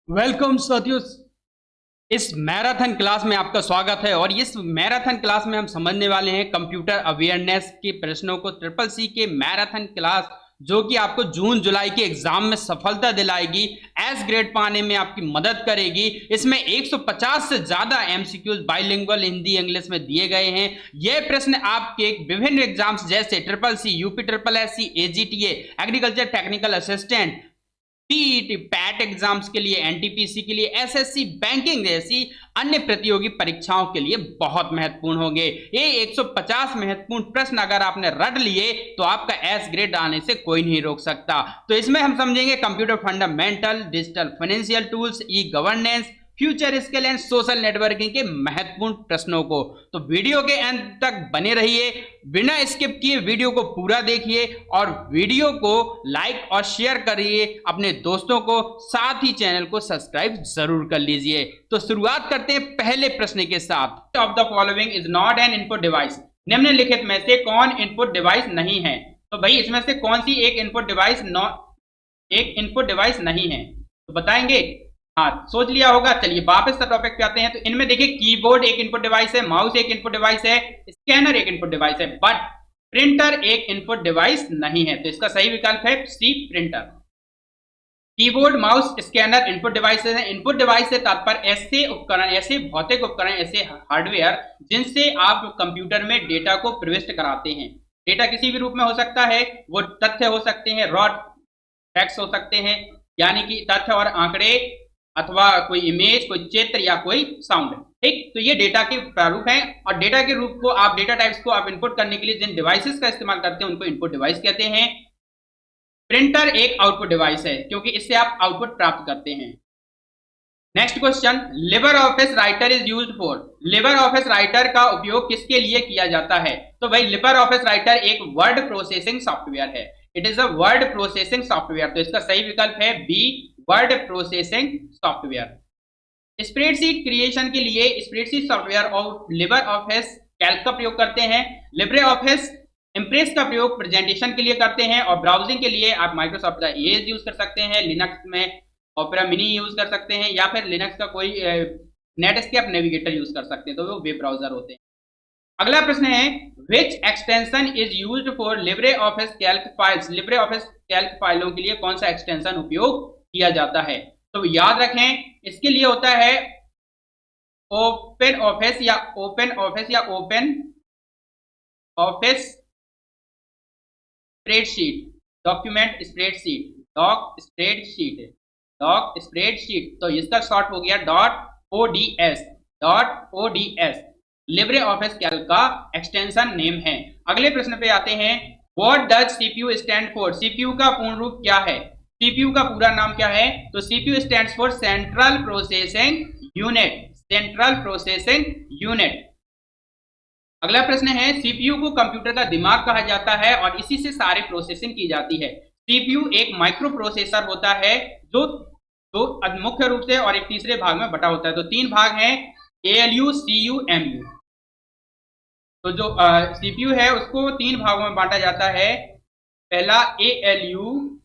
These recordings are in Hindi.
वेलकम साथियों। इस मैराथन क्लास में आपका स्वागत है और इस मैराथन क्लास में हम समझने वाले हैं कंप्यूटर अवेयरनेस के प्रश्नों को। ट्रिपल सी के मैराथन क्लास जो कि आपको जून जुलाई के एग्जाम में सफलता दिलाएगी, एस ग्रेड पाने में आपकी मदद करेगी। इसमें 150 से ज्यादा एमसीक्यूज बाइलिंगुअल हिंदी इंग्लिश में दिए गए हैं। यह प्रश्न आपके विभिन्न एग्जाम्स जैसे triple C, UP triple S C, AGTA, agriculture technical assistant, TET, PAT exams के लिए, एनटीपीसी के लिए, एसएससी, बैंकिंग जैसी अन्य प्रतियोगी परीक्षाओं के लिए बहुत महत्वपूर्ण होंगे। ये 150 महत्वपूर्ण प्रश्न अगर आपने रट लिए तो आपका एस ग्रेड आने से कोई नहीं रोक सकता। तो इसमें हम समझेंगे computer fundamental, digital financial tools, e governance, future skill and social networking के महत्वपूर्ण प्रश्नों को। तो वीडियो के अंत तक बने रहिए, बिना स्किप किए वीडियो को पूरा देखिए और वीडियो को लाइक और शेयर करिए अपने दोस्तों को, साथ ही चैनल को सब्सक्राइब जरूर कर लीजिए। तो शुरुआत करते हैं पहले प्रश्न के साथ। Of the following is not an input device. निम्नलिखित में से कौन इनपुट डिवाइस नहीं है? तो भाई इसमें से कौन सी एक इनपुट डिवाइस नहीं है, तो बताएंगे। हाँ, सोच लिया होगा। चलिए वापस से टॉपिक पे आते हैं। तो इनमें देखिए, कीबोर्ड एक इनपुट डिवाइस है, माउस एक इनपुट डिवाइस है, स्कैनर एक इनपुट डिवाइस है, बट प्रिंटर एक इनपुट डिवाइस नहीं है। तो इसका सही विकल्प है C, printer. Keyboard, mouse, scanner input devices हैं। इनपुट डिवाइस से तात्पर्य ऐसे उपकरण, ऐसे भौतिक उपकरण, ऐसे हार्डवेयर जिनसे आप कंप्यूटर में डेटा को प्रविष्ट कराते हैं। डेटा किसी भी रूप में हो सकता है, वो तथ्य हो सकते हैं, रॉ फैक्ट्स हो सकते हैं, यानी कि तथ्य और आंकड़े, अथवा कोई इमेज, कोई चित्र या कोई साउंड। ठीक, तो ये डेटा के प्रारूप हैं और डेटा के रूप को आप, डेटा टाइप्स को आप इनपुट करने के लिए जिन डिवाइसेस का इस्तेमाल करते हैं उनको इनपुट डिवाइस कहते हैं। प्रिंटर एक आउटपुट डिवाइस है क्योंकि इससे आप आउटपुट प्राप्त करते हैं। Next question, LibreOffice writer is used for. LibreOffice Writer का उपयोग किसके लिए किया जाता है? तो भाई लिबर ऑफिस राइटर एक वर्ड प्रोसेसिंग सॉफ्टवेयर है। It is a word processing software. तो इसका सही विकल्प है B, word processing software. Spreadsheet creation के लिए स्प्रेडशीट सॉफ्टवेयर और लिबर ऑफिस कैल्क का प्रयोग करते हैं। लिब्रे ऑफिस इम्प्रेस का प्रयोग प्रेजेंटेशन के लिए करते हैं और ब्राउजिंग के लिए आप माइक्रोसॉफ्ट का एज यूज कर सकते हैं। लिनक्स में ओपेरा मिनी यूज कर सकते हैं या फिर लिनक्स का कोई नेटस्केप नेविगेटर यूज कर सकते हैं, तो वो वेब ब्राउजर होते हैं। अगला प्रश्न है, which extension is used for LibreOffice Calc files. LibreOffice Calc फाइलों के लिए कौन सा एक्सटेंशन उपयोग किया जाता है? तो याद रखें, इसके लिए होता है ओपन ऑफिस या ओपन ऑफिस या OpenOffice spreadsheet, document spreadsheet, doc spreadsheet, doc spreadsheet. तो इसका शॉर्ट हो गया dot ODS, dot ODS LibreOffice Calc का एक्सटेंशन नेम है। अगले प्रश्न पे आते हैं, what does CPU stand for. CPU का पूर्ण रूप क्या है? सीपीयू का पूरा नाम क्या है? तो CPU stands for central processing unit, central processing unit. अगला प्रश्न है, सीपीयू को कंप्यूटर का दिमाग कहा जाता है और इसी से सारी प्रोसेसिंग की जाती है। सीपीयू एक माइक्रो प्रोसेसर होता है जो दो मुख्य रूप से और एक तीसरे भाग में बटा होता है। तो तीन भाग हैं, एएलयू, सीयू, एमयू। तो जो सीपीयू है उसको तीन भागों में बांटा जाता है। पहला एएलयू,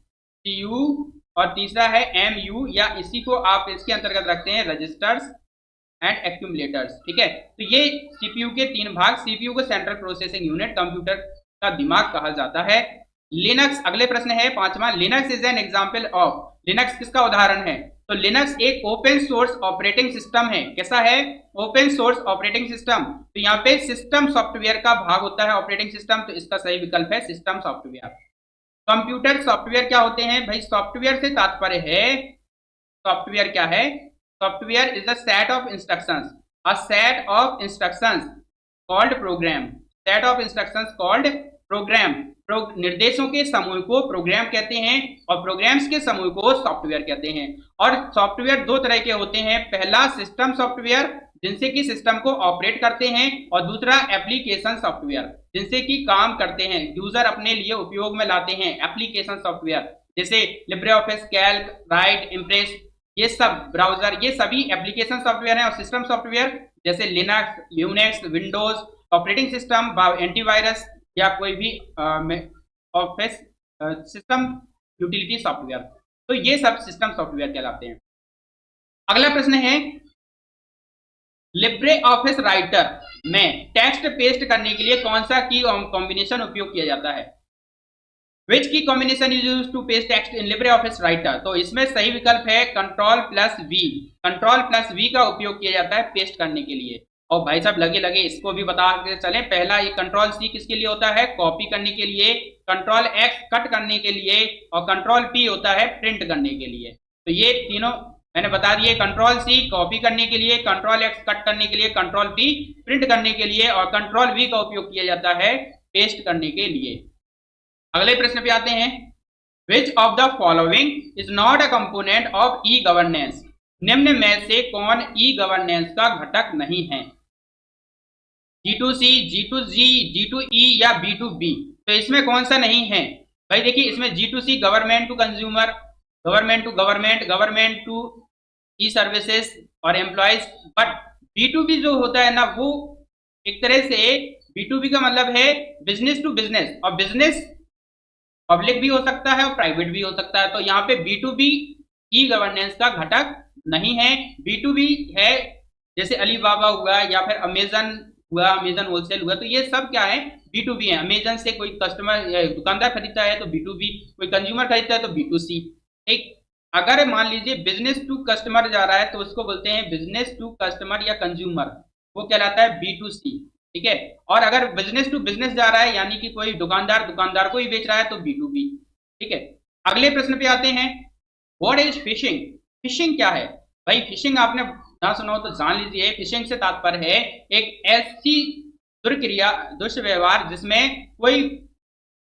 सीयू और तीसरा है एमयू, या इसी को आप इसके अंतर्गत रखते हैं रजिस्टर्स एंड एक्यूमुलेटर्स। ठीक है, तो ये सीपीयू के तीन भाग। सीपीयू को सेंट्रल प्रोसेसिंग यूनिट, कंप्यूटर का दिमाग कहा जाता है। लिनक्स, अगले प्रश्न है पांचवा, Linux is an example of. Linux किसका उदाहरण है? तो लिनक्स एक ओपन सोर्स ऑपरेटिंग सिस्टम है। कैसा है? Open source operating system. तो यहाँ पे सिस्टम सॉफ्टवेयर का भाग होता है ऑपरेटिंग सिस्टम, तो इसका सही विकल्प है सिस्टम सॉफ्टवेयर। कंप्यूटर सॉफ्टवेयर क्या होते हैं? भाई सॉफ्टवेयर से तात्पर्य है, सॉफ्टवेयर क्या है? Software is a set of instructions, a set of instructions called program, set of instructions called program। निर्देशों के समूह को प्रोग्राम कहते हैं और प्रोग्राम्स के समूह को सॉफ्टवेयर कहते हैं। और सॉफ्टवेयर दो तरह के होते हैं, पहला सिस्टम सॉफ्टवेयर जिनसे कि सिस्टम को ऑपरेट करते हैं, और दूसरा एप्लीकेशन सॉफ्टवेयर जिनसे कि काम करते हैं, यूजर अपने लिए उपयोग में लाते हैं। एप्लीकेशन सॉफ्टवेयर जैसे Libre office Calc, right, impress, ये सब ब्राउजर, ये सभी एप्लीकेशन सॉफ्टवेयर हैं। और सिस्टम सॉफ्टवेयर जैसे Linux, Unix, Windows operating system, antivirus या कोई भी ऑफिस सिस्टम यूटिलिटी सॉफ्टवेयर, तो ये सब सिस्टम सॉफ्टवेयर कहलाते हैं। अगला प्रश्न है लिब्रे ऑफिस राइटर में टेक्स्ट पेस्ट करने के लिए कौन सा की कॉम्बिनेशन उपयोग किया जाता है? Which key combination is use to paste text in LibreOffice Writer? तो इसमें सही विकल्प है control plus V. Control plus V का उपयोग किया जाता है पेस्ट करने के लिए। और भाई साहब लगे लगे इसको भी बता के चले, पहला ये कंट्रोल सी किसके लिए होता है? कॉपी करने के लिए, कंट्रोल एक्स कट करने के लिए, और कंट्रोल पी होता है प्रिंट करने के लिए। तो ये तीनों मैंने बता दिए, कंट्रोल सी कॉपी करने के लिए, कंट्रोल एक्स कट करने के लिए, कंट्रोल पी प्रिंट करने के लिए, और कंट्रोल वी का उपयोग किया जाता है पेस्ट करने के लिए। अगले प्रश्न पे आते हैं, which of the following is not a component of e governance? निम्न में से कौन ई गवर्नेंस का घटक नहीं है? G2C, G2G, G2E या B2B? तो इसमें कौन सा नहीं है भाई? देखिए इसमें G2C government to consumer, government to government, government to e services और एम्प्लॉयज। बट B2B जो होता है ना, वो एक तरह से B2B का मतलब है बिजनेस टू बिजनेस, और बिजनेस पब्लिक भी हो सकता है और प्राइवेट भी हो सकता है। तो यहाँ पे B2B ई गवर्नेंस का घटक नहीं है। B2B है जैसे अलीबाबा हुआ या फिर अमेजन हुआ, अमेजन होलसेल हुआ, तो ये सब क्या है? B2B है। अमेजन से कोई कस्टमर दुकानदार खरीदता है तो B2B, कोई कंज्यूमर खरीदता है तो B2C। ठीक, अगर मान लीजिए बिजनेस टू कस्टमर जा रहा है तो उसको बोलते हैं बिजनेस टू कस्टमर या कंज्यूमर, वो कहलाता है B2C। ठीक है, और अगर बिजनेस टू बिजनेस जा रहा है यानी कि कोई दुकानदार दुकानदार को ही बेच रहा है तो B2B। ठीक है, अगले प्रश्न पे आते हैं, व्हाट इज फिशिंग? फिशिंग क्या है भाई? फिशिंग आपने ना सुना हो तो जान लीजिए, फिशिंग से तात्पर्य है एक ऐसी दुष्क्रिया, दुष्व्यवहार जिसमें कोई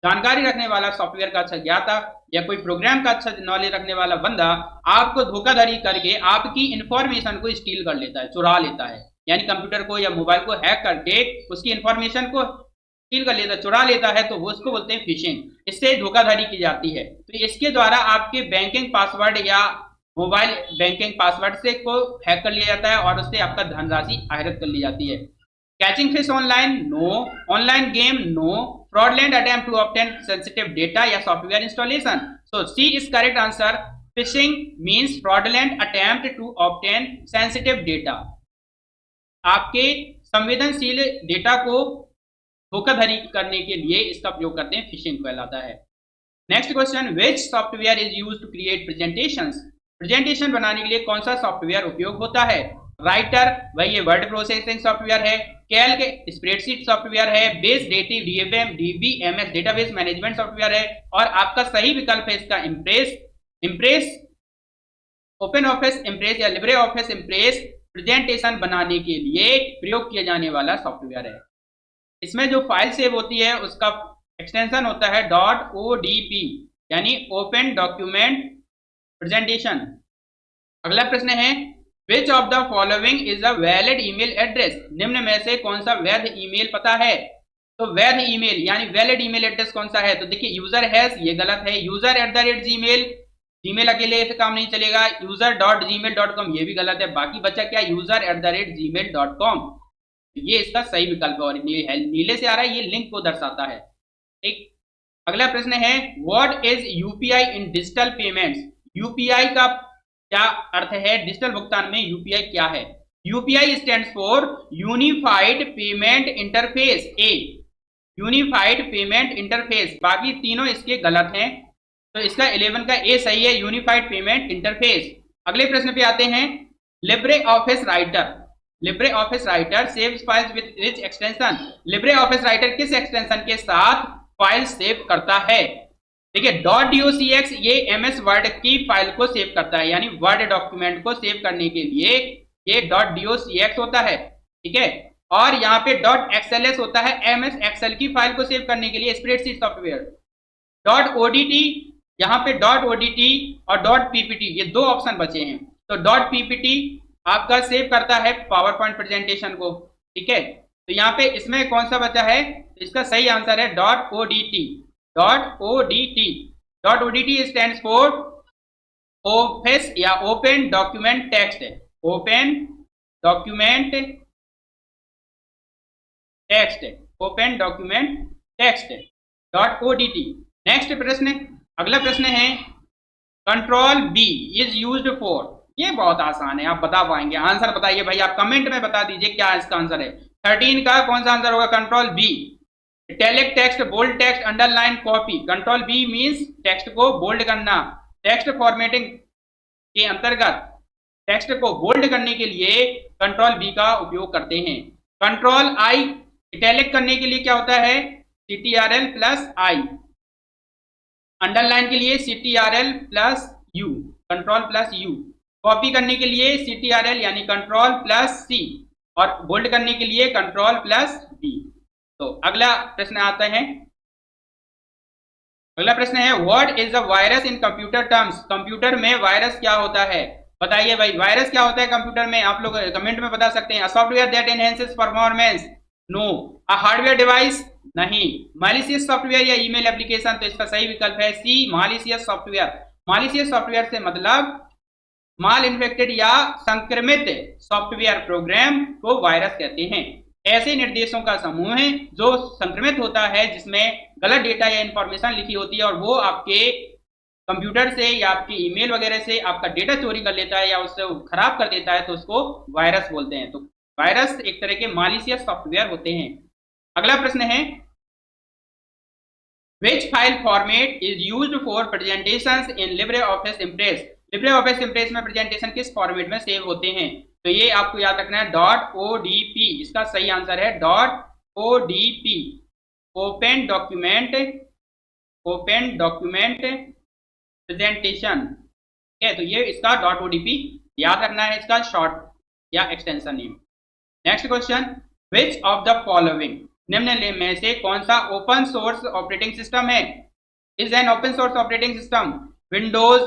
जानकारी रखने वाला, सॉफ्टवेयर का अच्छा ज्ञाता या कोई प्रोग्राम का अच्छा नॉलेज रखने वाला बंदा आपको धोखाधड़ी करके आपकी इंफॉर्मेशन को स्टील कर लेता है, चुरा लेता है, यानी कंप्यूटर को या मोबाइल को हैक करके उसकी इंफॉर्मेशन को स्टील कर लेता, चुरा लेता है, तो वो उसको बोलते हैं फिशिंग। इससे धोखाधड़ी की जाती है। तो इसके द्वारा आपके बैंकिंग पासवर्ड या मोबाइल बैंकिंग पासवर्ड से को हैक कर लिया जाता है और उससे आपका धनराशि आहरित कर ली जाती है। Catching fish online? No. Online game? No. Fraudulent attempt to obtain sensitive data या software installation? So C is correct answer. Phishing means fraudulent attempt to obtain sensitive data. आपके संवेदनशील डेटा को धोखाधड़ी करने के लिए इसका प्रयोग करते हैं, फिशिंग कहलाता है। Next question, which software is used to create presentations? Presentation बनाने के लिए कौन सा सॉफ्टवेयर उपयोग होता है? राइटर, भाई ये वर्ड प्रोसेसिंग सॉफ्टवेयर है। कैल्क स्प्रेडशीट सॉफ्टवेयर है। Base dative DBMS database management software है। और आपका सही विकल्प है इसका impress. Impress open office impress या लिब्रे ऑफिस इम्प्रेस प्रेजेंटेशन बनाने के लिए प्रयोग किया जाने वाला सॉफ्टवेयर है। इसमें जो फाइल सेव होती है उसका एक्सटेंशन होता है .odp, यानी ओपन डॉक्यूमेंट प्रेजेंटेशन। अगला प्रश्न है, which of the following is a valid email address? निम्न में से कौन सा वैध ईमेल पता है? तो वैध ईमेल यानी वैलिड ईमेल एड्रेस कौन सा है? तो देखिए यूजर हैज, ये गलत है। user@gmail, जीमेल अकेले से काम नहीं चलेगा। user.gmail.com, ये भी गलत है। बाकी बचा क्या? user@gmail.com, ये इसका सही विकल्प है और नीले से आ रहा है, ये लिंक को दर्शाता है। ठीक, अगला प्रश्न है, what is UPI in digital payments? UPI का क्या अर्थ है? डिजिटल भुगतान में यूपीआई क्या है? UPI stands for unified payment interface, A, unified payment interface. बाकी तीनों इसके गलत हैं, तो इसका 11 का ए सही है, यूनिफाइड पेमेंट इंटरफेस। अगले प्रश्न पे आते हैं, LibreOffice writer, Libre office writer saves files with which extension? Libre office writer किस एक्सटेंशन के साथ फाइल सेव करता है? देखिए .docx ये एमएस वर्ड की फाइल को सेव करता है, यानी वर्ड डॉक्यूमेंट को सेव करने के लिए ये .docx होता है। ठीक है, और यहाँ पे .xls होता है एमएस एक्सेल की फाइल को सेव करने के लिए, स्प्रेडशीट सॉफ्टवेयर। .odt, यहाँ पे .odt और .ppt, ये दो ऑप्शन बचे हैं। तो .ppt आपका सेव करता है पावर पॉइंट प्रेजेंटेशन को। ठीक है, तो यहाँ पे इसमें कौन सा बचा है? इसका सही आंसर है .odt। .odt stands for office या open document text, open document text, open document text .odt। Next प्रश्न, अगला प्रश्न है, control B is used for? ये बहुत आसान है, आप बता पाएंगे। आंसर बताइए भाई, आप कमेंट में बता दीजिए क्या इसका आंसर है। 13 का कौन सा आंसर होगा? Control B. Italic text, bold text, underline, copy. Control B means text को बोल्ड करना। टेक्स्ट फॉर्मेटिंग के अंतर्गत टेक्स्ट को बोल्ड करने के लिए कंट्रोल बी का उपयोग करते हैं। कंट्रोल आई इटैलिक करने के लिए क्या होता है? CTRL प्लस आई। अंडरलाइन के लिए CTRL plus you, control plus you. Copy करने के लिए CTRL यानी कंट्रोल प्लस सी, और बोल्ड करने के लिए कंट्रोल प्लस बी। तो अगला प्रश्न आता है, अगला प्रश्न है what is the virus in computer terms? Computer में वायरस क्या होता है? बताइए भाई, वायरस क्या होता है कंप्यूटर में? आप लोग कमेंट में बता सकते हैं। Software that enhances performance, no. A hardware device, नहीं। मैलिशियस सॉफ्टवेयर या ईमेल एप्लीकेशन, तो इसका सही विकल्प है C, malicious software. Malicious software से मतलब माल इन्फेक्टेड या संक्रमित सॉफ्टवेयर प्रोग्राम को वायरस कहते हैं। ऐसे निर्देशों का समूह है जो संक्रमित होता है, जिसमें गलत डेटा या इंफॉर्मेशन लिखी होती है और वो आपके कंप्यूटर से या आपके ईमेल वगैरह से आपका डेटा चोरी कर लेता है या उससे खराब कर देता है, तो उसको वायरस बोलते हैं। तो वायरस एक तरह के मैलिशियस सॉफ्टवेयर होते हैं। अगला प्रश्न है which file format is used for presentations in LibreOffice Impress? LibreOffice Impress में प्रेजेंटेशन किस फॉर्मेट में सेव होते हैं? तो ये आपको याद रखना है .odp, इसका सही आंसर है .odp, ओपन डॉक्यूमेंट प्रेजेंटेशन। ठीक है, तो ये इसका .odp याद रखना है, इसका शॉर्ट या extension name. Next question, which of the following, निम्न में से कौन सा ओपन सोर्स ऑपरेटिंग सिस्टम है? Is an open source operating system Windows,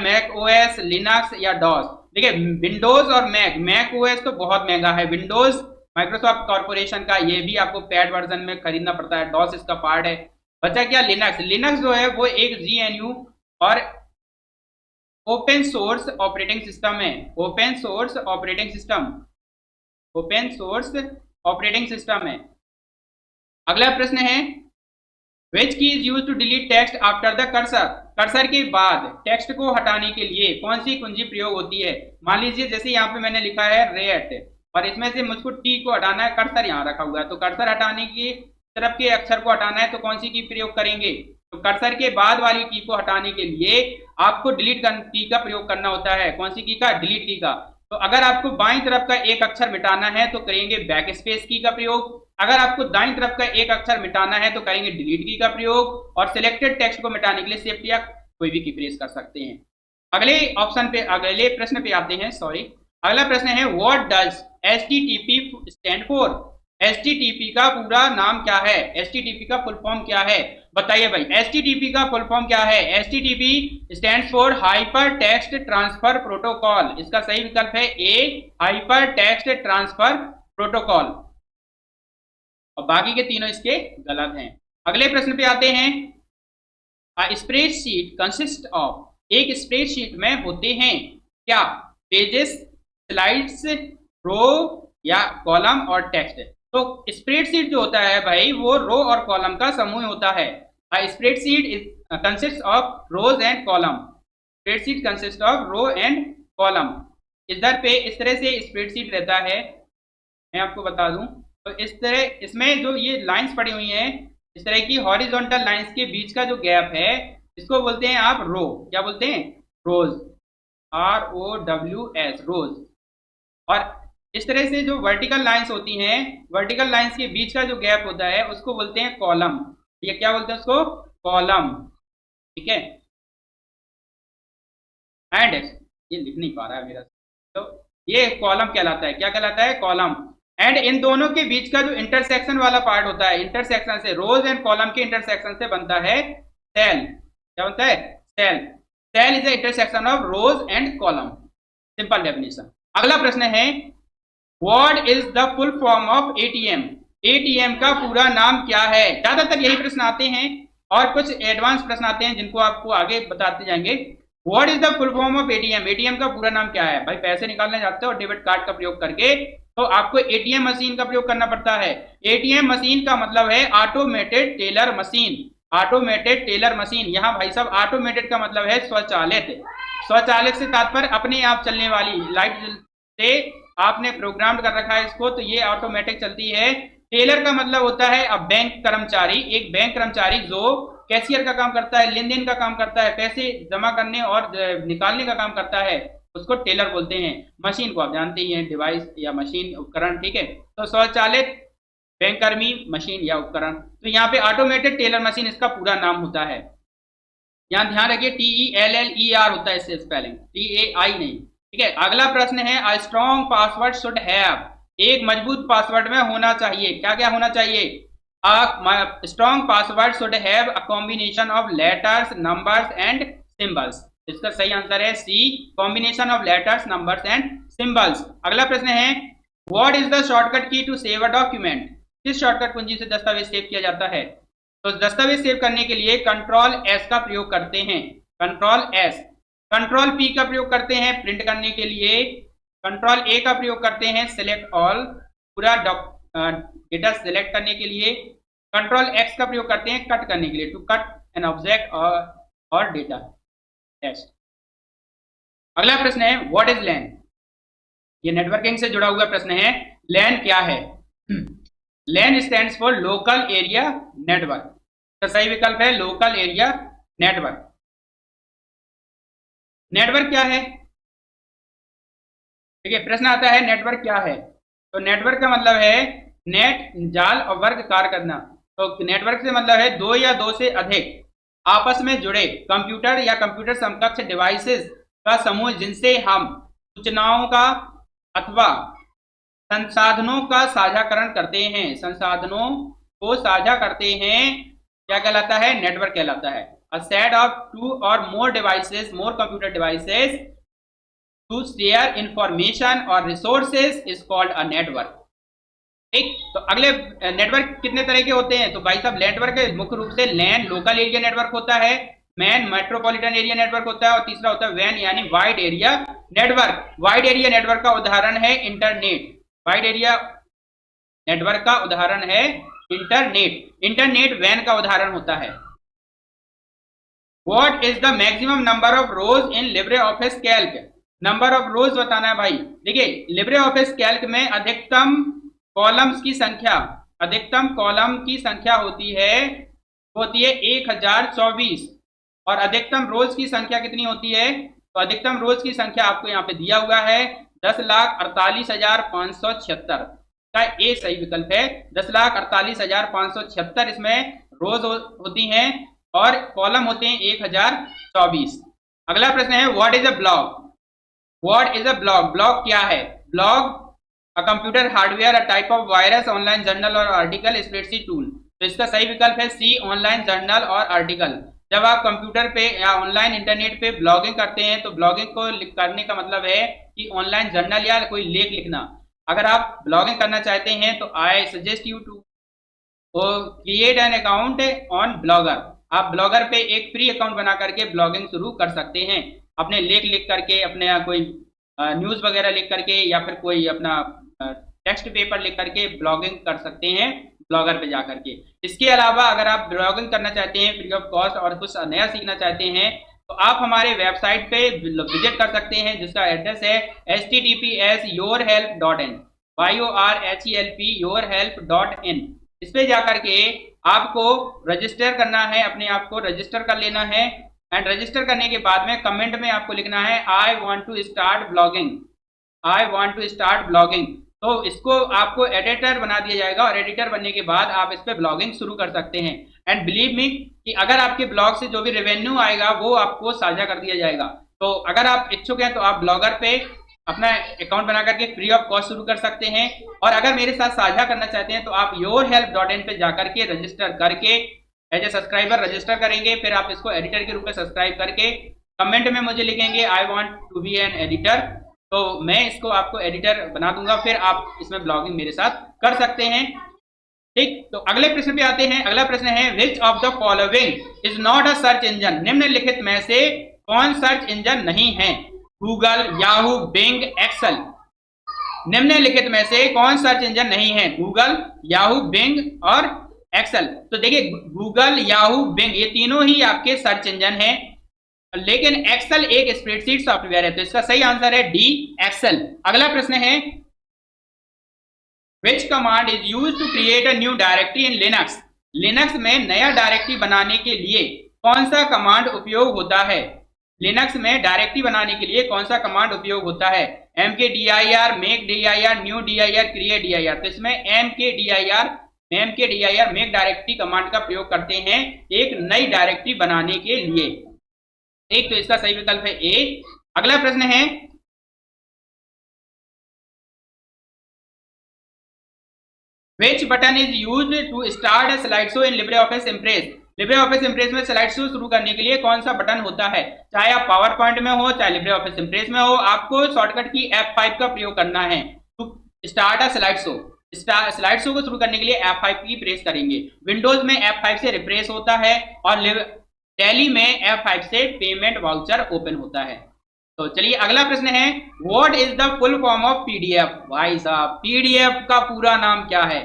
Mac OS, Linux या डॉस? देखिए विंडोज और मैक ओएस तो बहुत महंगा है। विंडोज माइक्रोसॉफ्ट कॉर्पोरेशन का, ये भी आपको पेड वर्जन में खरीदना पड़ता है। डॉस इसका पार्ट है। बचा क्या? लिनक्स। लिनक्स जो है वो एक GNU और ओपन सोर्स ऑपरेटिंग सिस्टम है। ओपन सोर्स ऑपरेटिंग सिस्टम है। अगला प्रश्न है which key is used to delete text after the cursor? Cursor के बाद टेक्स्ट को हटाने के लिए कौन सी कुंजी प्रयोग होती है? मान लीजिए जैसे यहाँ पे मैंने लिखा है रेट और इसमें से मुझको टी को हटाना है, कर्सर यहाँ रखा हुआ है, तो कर्सर हटाने की तरफ के अक्षर को हटाना है तो कौन सी की प्रयोग करेंगे? तो कर्सर के बाद वाली की को हटाने के लिए आपको डिलीट की का प्रयोग करना होता है। कौन सी की का? डिलीट की का। तो अगर आपको बाईं तरफ का एक अक्षर मिटाना है तो करेंगे बैक स्पेस की का प्रयोग। अगर आपको दाईं तरफ का एक अक्षर मिटाना है तो करेंगे डिलीट की का प्रयोग। और सिलेक्टेड टेक्स्ट को मिटाने के लिए शिफ्ट या कोई भी की प्रेस कर सकते हैं। अगले प्रश्न पे आते हैं। अगला प्रश्न है what does HTTP stand for? HTTP का पूरा नाम क्या है? HTTP का फुल फॉर्म क्या है? बताइए भाई, HTTP का फुल फॉर्म क्या है? HTTP stands for hyper text transfer protocol. इसका सही विकल्प है ए, हाइपर टेक्स्ट ट्रांसफर प्रोटोकॉल, और बाकी के तीनों इसके गलत हैं। अगले प्रश्न पे आते हैं। स्प्रेडशीट कंसिस्ट ऑफ, एक स्प्रेडशीट में होते हैं क्या? पेजेस, स्लाइड्स, रो या कॉलम और टेक्स्ट। तो स्प्रेडशीट जो होता है भाई वो रो और कॉलम का समूह होता है। Spreadsheet consist of rows and column. Spreadsheet consist of row and column. इधर पे इस तरह से स्प्रेडशीट रहता है, मैं आपको बता दूं। तो इस तरह इसमें जो ये लाइंस पड़ी हुई हैं, इस तरह की हॉरिजॉन्टल लाइंस के बीच का जो गैप है इसको बोलते हैं आप रो। क्या बोलते हैं? रोज, ROWS, रोज। और इस तरह से जो वर्टिकल लाइंस होती हैं, वर्टिकल लाइंस के बीच का जो गैप होता है उसको बोलते हैं कॉलम। ये क्या बोलते हैं उसको? कॉलम। ठीक है, एंड ये लिख नहीं पा रहा है मेरा, तो ये कॉलम कहलाता है। क्या कहलाता है? कॉलम। एंड इन दोनों के बीच का जो इंटरसेक्शन वाला पार्ट होता है, इंटरसेक्शन से, रोज एंड कॉलम के इंटरसेक्शन से बनता है सेल। क्या बनता है? Cell. Cell is the intersection of rows and column. Simple definition. अगला प्रश्न है what is the full form of ATM? ATM का पूरा नाम क्या है? ज्यादातर यही प्रश्न आते हैं और कुछ एडवांस प्रश्न आते हैं जिनको आपको आगे बताते जाएंगे। What is the full form of ATM? ATM का पूरा नाम क्या है? भाई पैसे निकालने जाते हो डेबिट कार्ड का प्रयोग करके तो आपको ATM मशीन का प्रयोग करना पड़ता है। ATM मशीन का मतलब है automated teller machine. Automated teller machine, यहाँ भाई साहब ऑटोमेटेड का मतलब है स्वचालित। स्वचालित से तात्पर्य अपने आप चलने वाली, लाइट से आपने प्रोग्राम कर रखा है इसको, तो ये ऑटोमेटिक चलती है। टेलर का मतलब होता है अब बैंक कर्मचारी, एक बैंक कर्मचारी जो कैशियर का काम करता है, लेन देन का काम करता है, पैसे जमा करने और निकालने का काम करता है, उसको टेलर बोलते हैं। मशीन को आप जानते ही हैं, डिवाइस या मशीन, उपकरण, ठीक है। तो स्वचालित बैंककर्मी मशीन या उपकरण, तो यहाँ पे ऑटोमेटेड टेलर मशीन इसका पूरा नाम होता है। यहाँ ध्यान रखिए TELLER होता है इससे स्पेलिंग, TAI नहीं, ठीक है। अगला प्रश्न है a strong password should have, एक मजबूत पासवर्ड में होना चाहिए, क्या क्या होना चाहिए? A strong password should have a combination of letters, numbers and symbols. इसका सही आंसर है C, combination of letters, numbers and symbols. अगला प्रश्न है what is the shortcut key to save a document, किस शॉर्टकट कुंजी से दस्तावेज सेव किया जाता है? तो दस्तावेज सेव करने के लिए कंट्रोल एस का प्रयोग करते हैं, कंट्रोल एस। कंट्रोल पी का प्रयोग करते हैं प्रिंट करने के लिए, कंट्रोल ए का प्रयोग करते हैं सिलेक्ट ऑल, पूरा डेटा सिलेक्ट करने के लिए, कंट्रोल एक्स का प्रयोग करते हैं कट करने के लिए, टू कट एन ऑब्जेक्ट और डेटा टेक्स्ट। अगला प्रश्न है व्हाट इज लैन, ये नेटवर्किंग से जुड़ा हुआ प्रश्न है। लैन क्या है? LAN stands for local area network, तो सही विकल्प है लोकल एरिया नेटवर्क। नेटवर्क क्या है? ठीक है, प्रश्न आता है नेटवर्क क्या है, तो नेटवर्क का मतलब है नेट, जाल और वर्ग कार्य करना। तो नेटवर्क से मतलब है दो या दो से अधिक आपस में जुड़े कंप्यूटर या कंप्यूटर समकक्ष डिवाइसेस का समूह जिनसे हम सूचनाओं का अथवा संसाधनों का साझाकरण करते हैं, संसाधनों को साझा करते हैं, क्या कहलाता है? नेटवर्क कहलाता है। A set of two or more devices, more computer devices to share information और resources is called a network. ठीक, तो अगले नेटवर्क कितने तरह के होते हैं? तो भाई साहब नेटवर्क मुख्य रूप से लैन लोकल एरिया नेटवर्क होता है, मैन मेट्रोपॉलिटन एरिया नेटवर्क होता है, और तीसरा होता है वैन यानी wide area network. Wide area network का उदाहरण है इंटरनेट, वाइड एरिया नेटवर्क का उदाहरण है इंटरनेट। इंटरनेट वैन का उदाहरण होता है। What is the maximum number of rose in LibreOffice Calc, number of रोज बताना है भाई। देखिए लिब्रे ऑफिस कैल्क में अधिकतम कॉलम्स की संख्या, अधिकतम कॉलम की संख्या होती है 1024, और अधिकतम रोज की संख्या कितनी होती है? तो अधिकतम रोज की संख्या आपको यहाँ पे दिया हुआ है 10,48,576 का ए सही विकल्प है। 10,48,576 इसमें रोज होती हैं और कॉलम होते हैं 1024। अगला प्रश्न है what is a blog, what is a blog, blog क्या है? Blog a computer hardware, a type of virus, online journal और आर्टिकल, स्प्रेडशीट टूल। तो इसका सही विकल्प है सी, ऑनलाइन जर्नल और आर्टिकल। जब आप कंप्यूटर पे या ऑनलाइन इंटरनेट पे ब्लॉगिंग करते हैं तो ब्लॉगिंग को करने का मतलब है कि ऑनलाइन जर्नल या कोई लेख लिखना। अगर आप ब्लॉगिंग करना चाहते हैं तो I suggest you to create an account on blogger. आप ब्लॉगर पे एक फ्री अकाउंट बना करके ब्लॉगिंग शुरू कर सकते हैं, अपने लेख लिख करके, अपने कोई न्यूज़ वगैरह लिख करके, या फिर कोई अपना टेक्स्ट पेपर लिख करके ब्लॉगिंग कर सकते हैं ब्लॉगर पे जाकर के। इसके अलावा अगर आप ब्लॉगिंग करना चाहते हैं फ्री ऑफ कॉस्ट और कुछ नया सीखना चाहते हैं तो आप हमारे वेबसाइट पे विजिट कर सकते हैं, जिसका एड्रेस है https yourhelp.in। इस पे जाकर के आपको रजिस्टर करना है, अपने आप को रजिस्टर कर लेना है, एंड रजिस्टर करने के बाद में कमेंट में आपको लिखना है I want to start blogging, I want to start blogging. तो इसको आपको एडिटर बना दिया जाएगा, और एडिटर बनने के बाद आप इस पे ब्लॉगिंग शुरू कर सकते हैं। एंड बिलीव मी कि अगर आपके ब्लॉग से जो भी रेवेन्यू आएगा वो आपको साझा कर दिया जाएगा। तो अगर आप इच्छुक हैं तो आप ब्लॉगर पे अपना अकाउंट बना करके फ्री ऑफ कॉस्ट शुरू कर सकते हैं, और अगर मेरे साथ साझा करना चाहते हैं तो आप yourhelp.in पे जाकर के रजिस्टर करके एज ए सब्सक्राइबर रजिस्टर करेंगे, फिर आप इसको एडिटर के रूप में सब्सक्राइब करके कमेंट में मुझे लिखेंगे I want to be an editor, तो मैं इसको आपको एडिटर बना दूंगा, फिर आप इसमें ब्लॉगिंग मेरे साथ कर सकते हैं। ठीक, तो अगले प्रश्न पे आते हैं। अगला प्रश्न है which of the following is not a search engine, निम्नलिखित में से कौन सर्च इंजन नहीं है? Google, Yahoo, Bing, Excel. निम्नलिखित में से कौन सर्च इंजन नहीं है? गूगल, याहू, बिंग और एक्सेल। तो देखिए गूगल, याहू, बिंग ये तीनों ही आपके सर्च इंजन हैं, लेकिन एक्सेल एक स्प्रेडशीट सॉफ्टवेयर है, तो इसका सही आंसर है डी, एक्सेल। अगला प्रश्न है which command is use to create a new directory in Linux. Linux में नया डायरेक्टरी बनाने के लिए कौन सा कमांड उपयोग होता है। लिनक्स में डायरेक्टरी बनाने के लिए कौन सा कमांड उपयोग होता है। mkdir, make dir, new dir, create dir। तो इसमें mkdir मेक डायरेक्टरी कमांड का प्रयोग करते हैं एक नई डायरेक्टरी बनाने के लिए। एक तो इसका सही विकल्प है ए। अगला प्रश्न है Which button is used to start a slideshow in LibreOffice Impress? LibreOffice Impress में स्लाइड शो शुरू करने के लिए कौन सा बटन होता है। चाहे आप पावर पॉइंट में हो, चाहे LibreOffice Impress में हो, आपको शॉर्टकट की F5 का प्रयोग करना है to start a slide show. Slide show को शुरू करने के लिए F5 की प्रेस करेंगे। विंडोज में F5 से रिफ्रेश होता है और टैली में F5 से पेमेंट वाउचर ओपन होता है। तो चलिए अगला प्रश्न है what is the full form of PDF. भाई साहब पीडीएफ का पूरा नाम क्या है।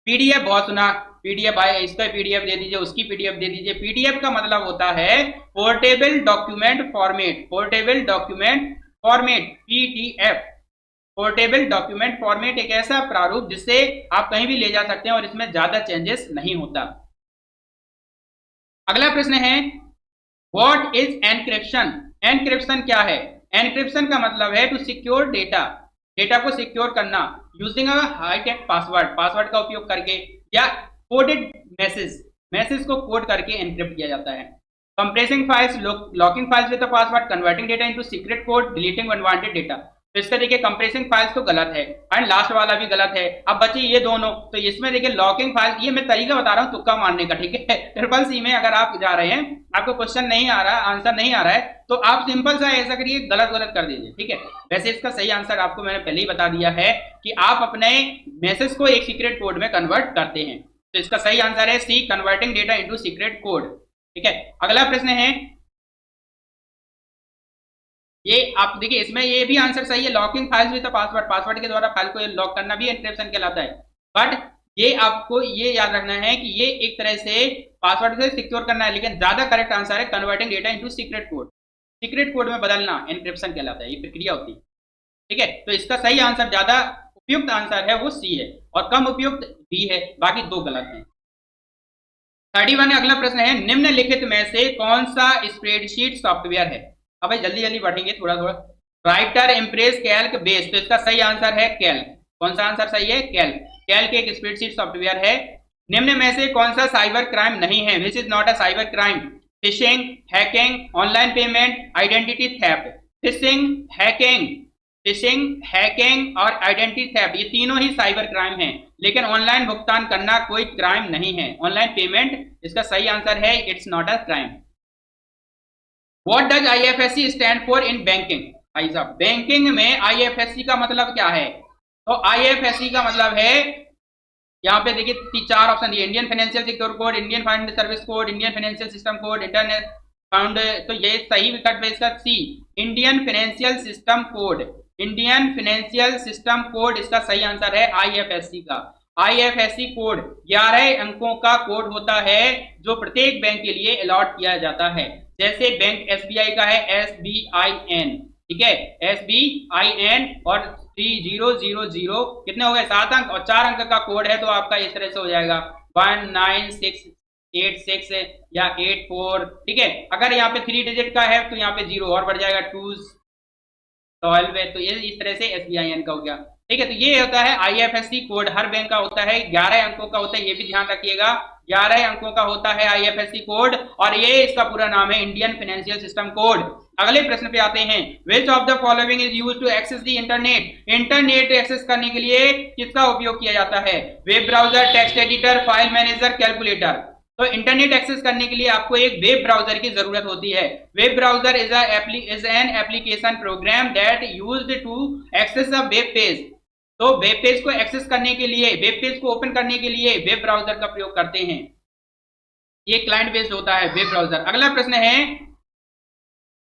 पीडीएफ बहुत सुना, पीडीएफ भाई इसका पीडीएफ दे दीजिए, उसकी पीडीएफ दे दीजिए। पीडीएफ का मतलब होता है portable document format. Portable document format PDF. Portable document format एक ऐसा प्रारूप जिससे आप कहीं भी ले जा सकते हैं और इसमें ज्यादा चेंजेस नहीं होता। अगला प्रश्न है व्हाट इज एनक्रिप्शन। एनक्रिप्शन क्या है। एनक्रिप्शन का मतलब है टू सिक्योर डेटा, डेटा को सिक्योर करना using a high tech password, password का उपयोग करके, या कोडेड मैसेज, मैसेज को कोड करके एनक्रिप्ट किया जाता है। Compressing files, locking files with the password, converting data into secret code, deleting unwanted data. तो इसका देखिए कंप्रेसिंग फाइल्स तो गलत है एंड लास्ट वाला भी गलत है। अब बचे ये दोनों, तो इसमें देखिए लॉकिंग फाइल्स, ये मैं तरीका बता रहा हूँ तुक्का मारने का, ठीक है। ट्रिपल सी में अगर आप जा रहे हैं, आपको क्वेश्चन नहीं आ रहा, आंसर नहीं आ रहा है, तो आप सिंपल सा ऐसा करिए गलत गलत कर दीजिए, ठीक है। वैसे इसका सही आंसर आपको मैंने पहले ही बता दिया है कि आप अपने मैसेज को एक सीक्रेट कोड में कन्वर्ट करते हैं। तो इसका सही आंसर है C, converting data into secret code, ठीक है। अगला प्रश्न है ये आप देखिए इसमें ये भी आंसर सही है, locking files with password, password के द्वारा फाइल को लॉक करना भी एनक्रिप्शन कहलाता है। बट ये आपको ये याद रखना है कि ये एक तरह से पासवर्ड से सिक्योर करना है, लेकिन ज्यादा करेक्ट आंसर है converting data into secret code. Secret code में बदलना एनक्रिप्शन कहलाता है, ये प्रक्रिया होती है, ठीक है। तो इसका सही आंसर, ज्यादा उपयुक्त आंसर है वो सी है और कम उपयुक्त बी है, बाकी दो गलत हैं। 31 अगला प्रश्न है निम्नलिखित में से कौन सा स्प्रेडशीट सॉफ्टवेयर है। अब भाई जल्दी जल्दी बढ़ेंगे थोड़ा थोड़ा। Writer, impress, Calc, base. तो इसका सही आंसर है कैल्क। कौन सा आंसर सही है, कैल्क। कैल्क एक स्प्रेडशीट सॉफ्टवेयर है। निम्न में से कौन सा साइबर क्राइम नहीं है, which is not a cyber crime. Fishing, hacking, online payment, identity theft. Fishing, hacking, fishing, hacking और आइडेंटिटी थेफ्ट, ये तीनों ही साइबर क्राइम हैं, लेकिन ऑनलाइन भुगतान करना कोई क्राइम नहीं है। ऑनलाइन पेमेंट इसका सही आंसर है, it's not a crime. What does IFSC stand for in banking. भाई साहब बैंकिंग में आईएफएससी का मतलब क्या है। तो आईएफएससी का मतलब है, यहाँ पे देखिए चार ऑप्शन दिए, Indian financial secure code, Indian financial service code, Indian financial system code, internet found. तो ये सही विकल्प है इसका C, Indian financial system code. Indian financial system code इसका सही आंसर है आईएफएससी का। आईएफएससी कोड 11 अंकों का कोड होता है जो प्रत्येक बैंक के लिए अलॉट किया जाता है। जैसे बैंक एसबीआई का है SBIN, ठीक है, SBIN और 3000 कितने हो गए 7 अंक और 4 अंक का कोड है, तो आपका इस तरह से हो जाएगा 19686 या 84, ठीक है। अगर यहाँ पे 3 डिजिट का है तो यहाँ पे 0 और बढ़ जाएगा 212 है, तो ये इस तरह से SBIN का हो गया, ठीक है। तो ये होता है आईएफएससी कोड, हर बैंक का होता है, 11 अंकों का होता है, ये भी ध्यान रखिएगा, 11 अंकों का होता है आईएफएससी कोड, और ये इसका पूरा नाम है इंडियन फाइनेंशियल सिस्टम कोड। अगले प्रश्न पे आते हैं, which of the following is used to access the internet. Internet access करने के लिए किसका उपयोग किया जाता है, web browser, text editor, file manager, calculator. तो इंटरनेट एक्सेस करने के लिए आपको एक वेब ब्राउजर की जरूरत होती है। Web browser is an application program that used to access a web page. तो वेब पेज को एक्सेस करने के लिए, वेब पेज को ओपन करने के लिए वेब ब्राउजर का प्रयोग करते हैं। ये क्लाइंट बेस्ड होता है वेब ब्राउजर। अगला प्रश्न है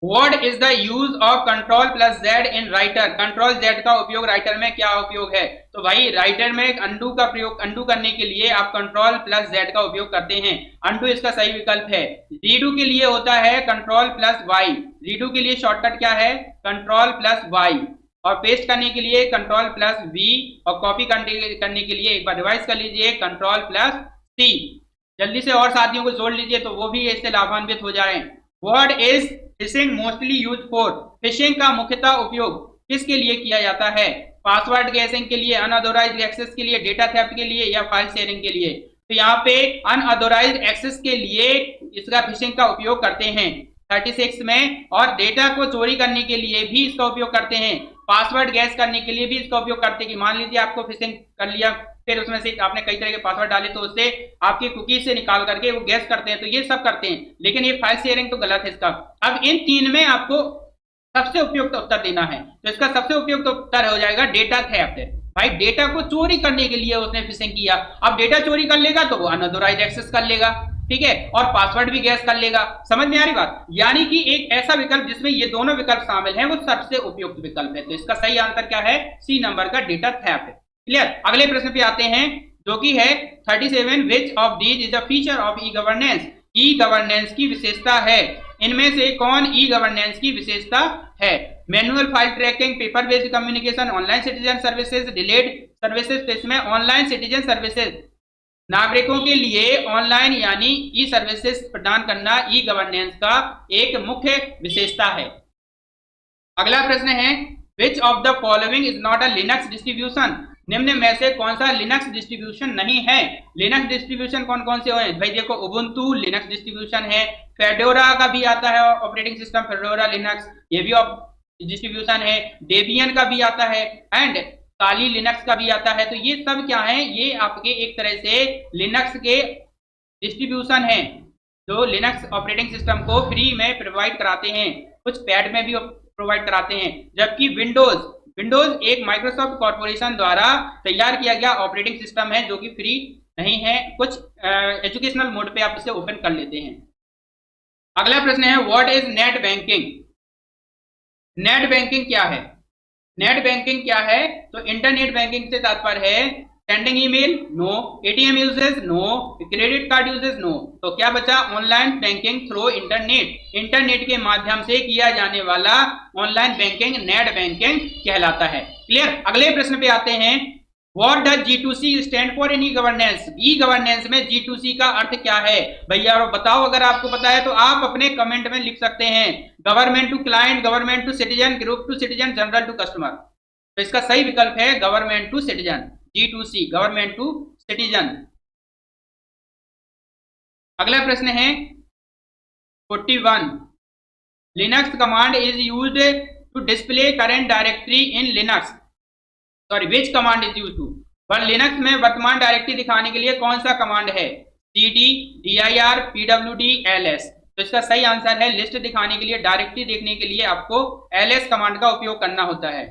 what is the use of control plus Z in writer? Control Z का उपयोग राइटर में क्या उपयोग है? तो भाई राइटर में एक अंडू का प्रयोग, अंडू करने के लिए आप कंट्रोल प्लस जेड का उपयोग करते हैं। अंडू इसका सही विकल्प है। रीडू के लिए होता है कंट्रोल प्लस वाई। रीडू के लिए शॉर्टकट क्या है? Control plus Y. और पेस्ट करने के लिए कंट्रोल प्लस वी, और कॉपी करने के लिए एक बार रिवाइज कर लीजिए कंट्रोल प्लस सी। जल्दी से और साथियों को जोड़ लीजिए तो वो भी इससे लाभान्वित हो जाएं। What is fishing mostly use for? Fishing का मुख्यतः उपयोग किसके लिए किया जाता है? पासवर्ड गैसिंग के लिए, अनऑथोराइज्ड एक्सेस के लिए, डेटा थेफ्ट के लिए, या फाइल शेयरिंग के लिए? तो यहाँ पे अनऑथोराइज्ड एक्सेस के लिए इसका फिशिंग का उपयोग करते हैं 36 में, और डेटा को चोरी करने के लिए भी इसका उपयोग करते हैं। पासवर्ड गैस करने के लिए भी इसका उपयोग करते हैं कि मान लीजिए आपको फिशिंग कर लिया, फिर उसमें से आपने कई तरह के पासवर्ड डाले तो उससे आपकी कुकी से निकाल करके वो गैस करते हैं, तो ये सब करते हैं। लेकिन ये फाइल शेयरिंग तो गलत है इसका। अब इन तीन में आपको सबसे उपयुक्त उत्तर देना है, तो इसका सबसे उपयुक्त उत्तर हो जाएगा डेटा थेफ्ट। भाई डेटा को चोरी करने के लिए उसने फिशिंग किया। अब डेटा चोरी कर लेगा तो वो अनऑथोराइज्ड एक्सेस कर लेगा, ठीक है, और पासवर्ड भी गैस कर लेगा। समझ में आ रही बात? यानी कि एक ऐसा विकल्प जिसमें ये दोनों विकल्प शामिल हैं वो सबसे उपयुक्त विकल्प है। तो इसका सही आंसर क्या है? सी नंबर का डेटा थेफ्ट। क्लियर? अगले प्रश्न पे आते हैं जो कि है 37। विच of these is a feature of e governance? E governance की विशेषता है, इनमें से कौन ई गवर्नेंस की विशेषता है? Manual file tracking, paper based communication, online citizen services, delayed services. तो इसमें ऑनलाइन सिटीजन सर्विसेज, नागरिकों के लिए ऑनलाइन यानी ई सर्विसेज प्रदान करना ई गवर्नेंस का एक मुख्य विशेषता है। अगला प्रश्न है which of the following is not a Linux distribution? निम्न में से कौन सा लिनक्स डिस्ट्रीब्यूशन नहीं है? लिनक्स डिस्ट्रीब्यूशन कौन कौन से हैं भाई? देखो, उबुंटू लिनक्स डिस्ट्रीब्यूशन है, फेडोरा का भी आता है ऑपरेटिंग सिस्टम, फेडोरा लिनक्स ये भी डिस्ट्रीब्यूशन है, डेबियन का भी आता है, एंड काली लिनक्स का भी आता है। तो ये सब क्या है? ये आपके एक तरह से लिनक्स के डिस्ट्रीब्यूशन है जो लिनक्स ऑपरेटिंग सिस्टम को फ्री में प्रोवाइड कराते हैं, कुछ पैड में भी प्रोवाइड कराते हैं। जबकि विंडोज एक माइक्रोसॉफ्ट कॉर्पोरेशन द्वारा तैयार किया गया ऑपरेटिंग सिस्टम है जो कि फ्री नहीं है, कुछ एजुकेशनल मोड पे आप इसे ओपन कर लेते हैं। अगला प्रश्न है what is net banking? Net banking क्या है? नेट बैंकिंग क्या है? तो इंटरनेट बैंकिंग से तात्पर्य है sending email, no, ATM uses, no, credit card uses, no. तो क्या बचा? Online banking through internet, internet के माध्यम से किया जाने वाला ऑनलाइन बैंकिंग नेट बैंकिंग कहलाता है। क्लियर? अगले प्रश्न पे आते हैं what does G2C stand for in e governance? E governance में G2C का अर्थ क्या है भैया? बताओ, अगर आपको पता है तो आप अपने कमेंट में लिख सकते हैं। Government to client, government to citizen, group to citizen, general to customer. तो इसका सही विकल्प है government to citizen, G2C, government to citizen. अगला प्रश्न है 41। Linux command is used to display current directory in Linux. Sorry, which command is use to? पर लिनक्स में वर्तमान डायरेक्टरी दिखाने के लिए कौन सा कमांड है? cd, dir, pwd, ls। तो इसका सही आंसर है लिस्ट दिखाने के लिए, डायरेक्टरी देखने के लिए आपको ls कमांड का उपयोग करना होता है।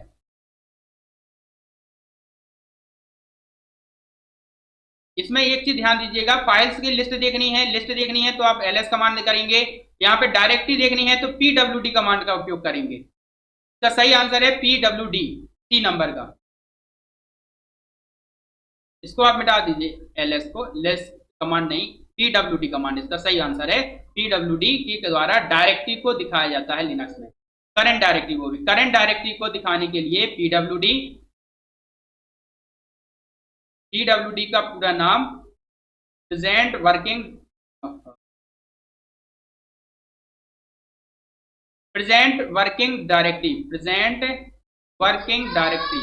इसमें एक चीज ध्यान दीजिएगा, फाइल्स की लिस्ट देखनी है तो आप ls कमांड करेंगे। यहाँ पे डायरेक्टरी देखनी है तो pwd कमांड का उपयोग करेंगे। इसका सही आंसर है pwd, सी नंबर का। इसको आप मिटा दीजिए ls को, लेस कमांड नहीं, pwd कमांड इसका सही आंसर है। pwd के द्वारा डायरेक्टरी को दिखाया जाता है लिनक्स में, करंट डायरेक्टरी, वो भी करंट डायरेक्टरी को दिखाने के लिए pwd का पूरा नाम प्रेजेंट वर्किंग डायरेक्टरी।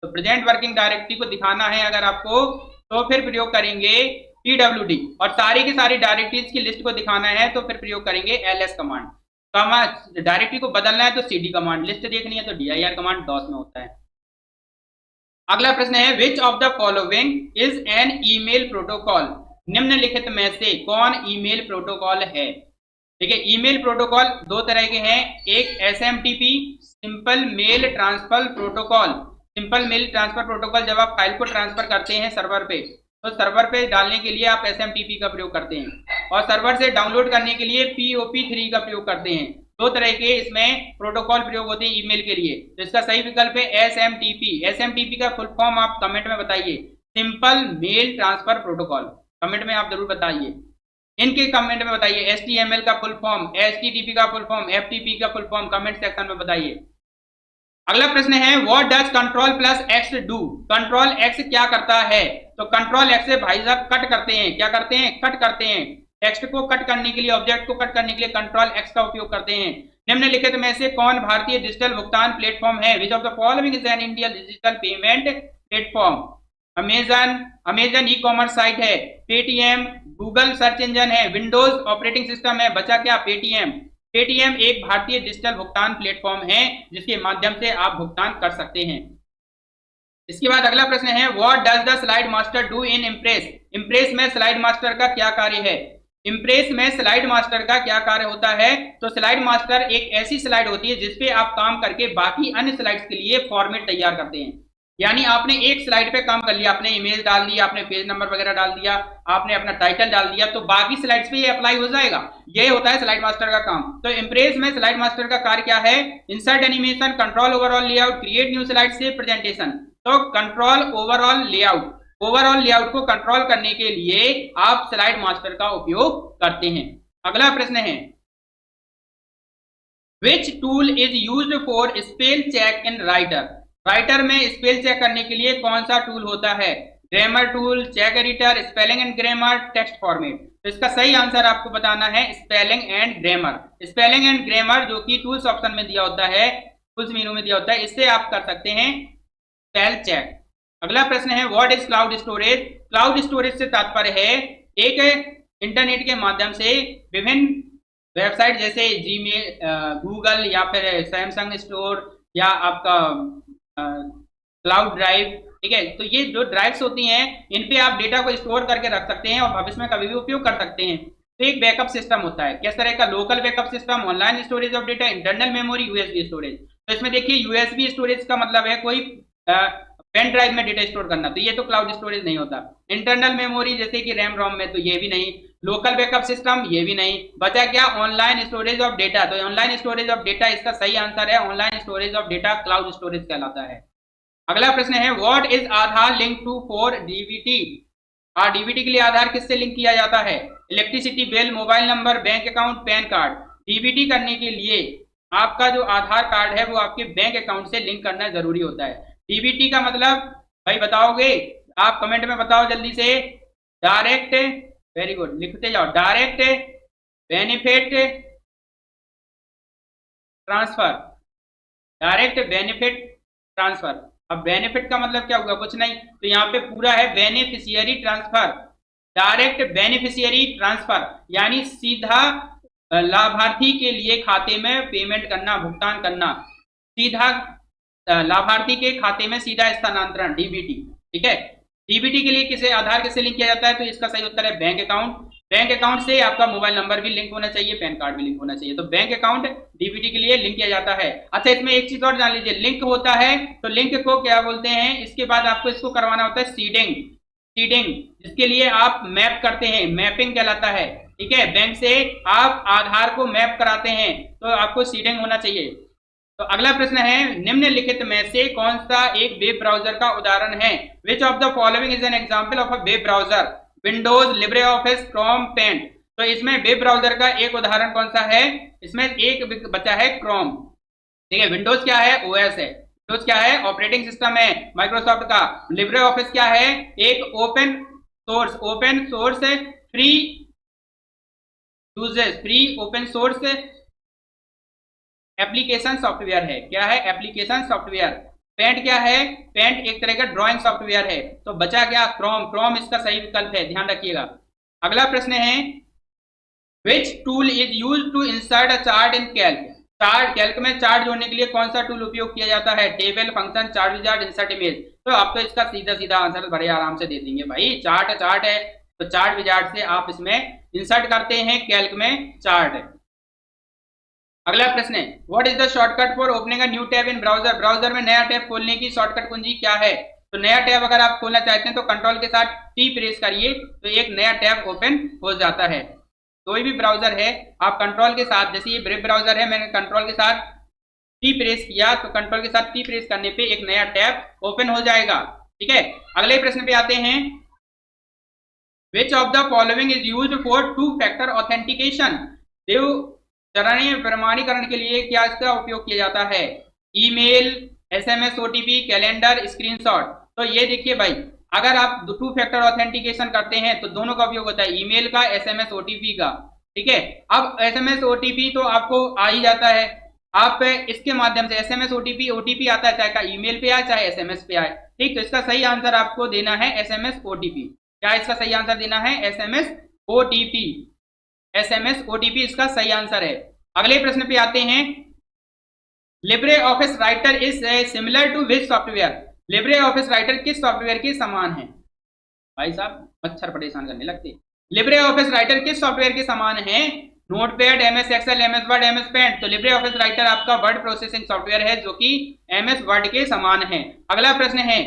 तो प्रेजेंट वर्किंग डायरेक्टरी को दिखाना है अगर आपको तो फिर प्रयोग करेंगे pwd, और सारी की सारी डायरेक्टरीज की लिस्ट को दिखाना है तो फिर प्रयोग करेंगे ls कमांड। डायरेक्टरी को बदलना है तो cd कमांड, लिस्ट देखनी है तो dir कमांड डॉस में होता है। अगला प्रश्न है which of the following is N email protocol? निम्नलिखित में से कौन ईमेल प्रोटोकॉल है? देखिए, ईमेल प्रोटोकॉल दो तरह के हैं, एक SMTP, simple mail transfer protocol. Simple mail transfer protocol जब आप फाइल को ट्रांसफर करते हैं सर्वर पे, तो सर्वर पे डालने के लिए आप SMTP का प्रयोग करते हैं, और सर्वर से डाउनलोड करने के लिए POP3 का प्रयोग करते हैं। दो तरह के इसमें प्रोटोकॉल प्रयोग होते हैं ईमेल के लिए। तो इसका सही विकल्प है SMTP। SMTP का फुल फॉर्म आप कमेंट में बताइए, simple mail transfer protocol. Comment में आप जरूर बताइए, इनके कमेंट में बताइए। HTML का फुल फॉर्म, HTTP का फुल फॉर्म, FTP का फुल फॉर्म कमेंट सेक्शन में बताइए। अगला प्रश्न है what does control plus x do. Control x क्या करता है? तो कंट्रोल एक्स से भाई साहब कट करते हैं। क्या करते हैं? कट करते हैं। टेक्स्ट को कट करने के लिए, ऑब्जेक्ट को कट करने के लिए कंट्रोल एक्स का उपयोग करते हैं। निम्नलिखित में से कौन भारतीय डिजिटल भुगतान प्लेटफॉर्म है? Which of the following is an Indian digital payment platform? Amazon e commerce site है, पेटीएम गूगल सर्च इंजन है, विंडोज ऑपरेटिंग सिस्टम है। बचा क्या? पेटीएम। पेटीएम एक भारतीय डिजिटल भुगतान प्लेटफॉर्म है जिसके माध्यम से आप भुगतान कर सकते हैं। इसके बाद अगला प्रश्न है what does the slide master do in impress. Impress में स्लाइड मास्टर का क्या कार्य है? इम्प्रेस में स्लाइड मास्टर का क्या कार्य होता है? तो स्लाइड मास्टर एक ऐसी स्लाइड होती है जिसपे आप काम करके बाकी अन्य स्लाइड्स के लिए फॉर्मेट तैयार करते हैं। यानी आपने एक स्लाइड पे काम कर लिया, आपने इमेज डाल दिया, आपने पेज नंबर वगैरह डाल दिया, आपने अपना टाइटल डाल दिया, तो बाकी स्लाइड्स पे ये अप्लाई हो जाएगा। ये होता है स्लाइड मास्टर का काम। तो इम्प्रेस में स्लाइड मास्टर का कार्य क्या है? Insert animation, control overall layout, create new slide से प्रेजेंटेशन। तो control overall layout, overall layout को कंट्रोल करने के लिए आप स्लाइड मास्टर का उपयोग करते हैं। अगला प्रश्न है which tool is used for spell check in writer. Writer में स्पेल चेक करने के लिए कौन सा टूल होता है? Grammar tool, check editor, spelling and grammar, text format. तो इसका सही आंसर आपको बताना है spelling and grammar. Spelling and grammar जो कि टूल्स ऑप्शन में दिया होता है, टूल्स मेनू में दिया होता है, इससे आप कर सकते हैं स्पेल चेक। अगला प्रश्न है what is cloud storage. Cloud storage से तात्पर्य है एक इंटरनेट के माध्यम से विभिन्न वेबसाइट जैसे जीमेल, गूगल या फिर सैमसंग स्टोर या आपका क्लाउड ड्राइव, ठीक है। तो ये जो ड्राइव्स होती हैं इन पे आप डेटा को स्टोर करके रख सकते हैं और भविष्य में कभी भी उपयोग कर सकते हैं। तो एक बैकअप सिस्टम होता है, किस तरह का? Local backup system, online storage of data, internal memory, USB storage. तो इसमें देखिए यूएसबी स्टोरेज का मतलब है कोई पेन ड्राइव में डेटा स्टोर करना, तो ये तो क्लाउड स्टोरेज नहीं होता। इंटरनल मेमोरी जैसे कि रैम रोम में, तो ये भी नहीं। लोकल बैकअप सिस्टम, ये भी नहीं। बचा क्या? Online storage of data. तो ऑनलाइन स्टोरेज ऑफ डेटा इसका सही आंसर है। Online storage of data cloud storage कहलाता है। अगला प्रश्न है what is Aadhaar link to for DBT. DBT के लिए आधार किससे लिंक किया जाता है? Electricity bill, mobile number, bank account, PAN card. DBT करने के लिए आपका जो आधार कार्ड है वो आपके बैंक अकाउंट से लिंक करना जरूरी होता है। डीबीटी का मतलब भाई बताओगे? आप कमेंट में बताओ जल्दी से। डायरेक्ट, वेरी गुड, लिखते जाओ। Direct benefit transfer, direct benefit transfer. अब बेनिफिट का मतलब क्या होगा? कुछ नहीं, तो यहाँ पे पूरा है beneficiary transfer. Direct beneficiary transfer यानी सीधा लाभार्थी के लिए खाते में पेमेंट करना, भुगतान करना, सीधा लाभार्थी के खाते में सीधा स्थानांतरण, डीबीटी, ठीक है। डीबीटी के लिए किसे आधार किससे लिंक किया जाता है? तो इसका सही उत्तर है बैंक अकाउंट। बैंक अकाउंट से आपका मोबाइल नंबर भी लिंक होना चाहिए, पैन कार्ड भी लिंक होना चाहिए। तो बैंक अकाउंट डीबीटी के लिए लिंक किया जाता है। अच्छा, इसमें एक चीज और जान लीजिए, लिंक होता है तो लिंक को क्या बोलते हैं? इसके बाद आपको इसको करवाना होता है सीडिंग। सीडिंग जिसके लिए आप मैप करते हैं, मैपिंग कहलाता है, ठीक है। बैंक से आप आधार को मैप कराते हैं तो आपको सीडिंग होना चाहिए। तो अगला प्रश्न है निम्नलिखित में से कौन सा एक वेब ब्राउजर का उदाहरण है? Which of the following is an example of a web browser? Windows, LibreOffice, Chrome, Paint. तो इसमें वेब ब्राउजर का एक उदाहरण कौन सा है? इसमें एक बचा है क्रोम, ठीक है। विंडोज क्या है? ओएस है। विंडोज क्या है? ऑपरेटिंग सिस्टम है माइक्रोसॉफ्ट का। लिब्रे ऑफिस क्या है? एक open source free uses, free open source application software है। क्या है? Application software. पेंट क्या है? पेंट एक तरह का ड्राइंग सॉफ्टवेयर है। तो बचा क्या? क्रोम। क्रोम इसका सही विकल्प है, ध्यान रखिएगा। अगला प्रश्न है which tool is use to insert a chart in Calc. Calc में चार्ट जोड़ने के लिए कौन सा टूल उपयोग किया जाता है? Table, function, chart wizard, insert image. तो आप तो इसका सीधा सीधा आंसर बड़े आराम से दे देंगे भाई। चार्ट है तो चार्ट विजार्ड से आप इसमें इंसर्ट करते हैं कैल्क में चार्ट। अगला प्रश्न है what is the shortcut for opening a new tab in browser. Browser में नया टैब खोलने की शॉर्टकट कुंजी क्या है? तो नया टैब अगर आप खोलना चाहते हैं तो कंट्रोल के साथ टी प्रेस करिए तो एक नया टैब ओपन हो जाता है। कोई भी ब्राउजर है, आप कंट्रोल के साथ, जैसे ये ब्रेव ब्राउजर है, मैंने कंट्रोल के साथ टी प्रेस किया तो कंट्रोल के साथ टी प्रेस करने पे एक नया टैब ओपन हो जाएगा। ठीक है, अगले प्रश्न पे आते हैं। Which of the following is used for two factor authentication? देव चरणीय प्रमाणीकरण के लिए क्या इसका उपयोग किया जाता है? Email, SMS, OTP, calendar, screenshot. तो ये देखिए भाई, अगर आप टू फैक्टर ऑथेंटिकेशन करते हैं तो दोनों का उपयोग होता है, ईमेल का, एसएमएस ओटीपी का। ठीक है, अब एसएमएस ओटीपी तो आपको आ ही जाता है, आप इसके माध्यम से एसएमएस ओटीपी ओटीपी आता है, चाहे का ईमेल पे आए चाहे एसएमएस पे आए। ठीक, तो इसका सही आंसर आपको देना है एसएमएस ओटीपी। क्या इसका सही आंसर देना है? SMS OTP. एसएमएस ओटीपी इसका सही आंसर है। अगले प्रश्न पे आते हैं। LibreOffice writer is similar to which software? LibreOffice writer किस सॉफ्टवेयर के समान है? भाई साहब मच्छर परेशान करने लगते। लिब्रे ऑफिस राइटर किस सॉफ्टवेयर के समान है? Notepad, MS Excel, MS Word, MS Paint. तो लिब्रे ऑफिस राइटर आपका वर्ड प्रोसेसिंग सॉफ्टवेयर है जो कि एमएस वर्ड के समान है। अगला प्रश्न है,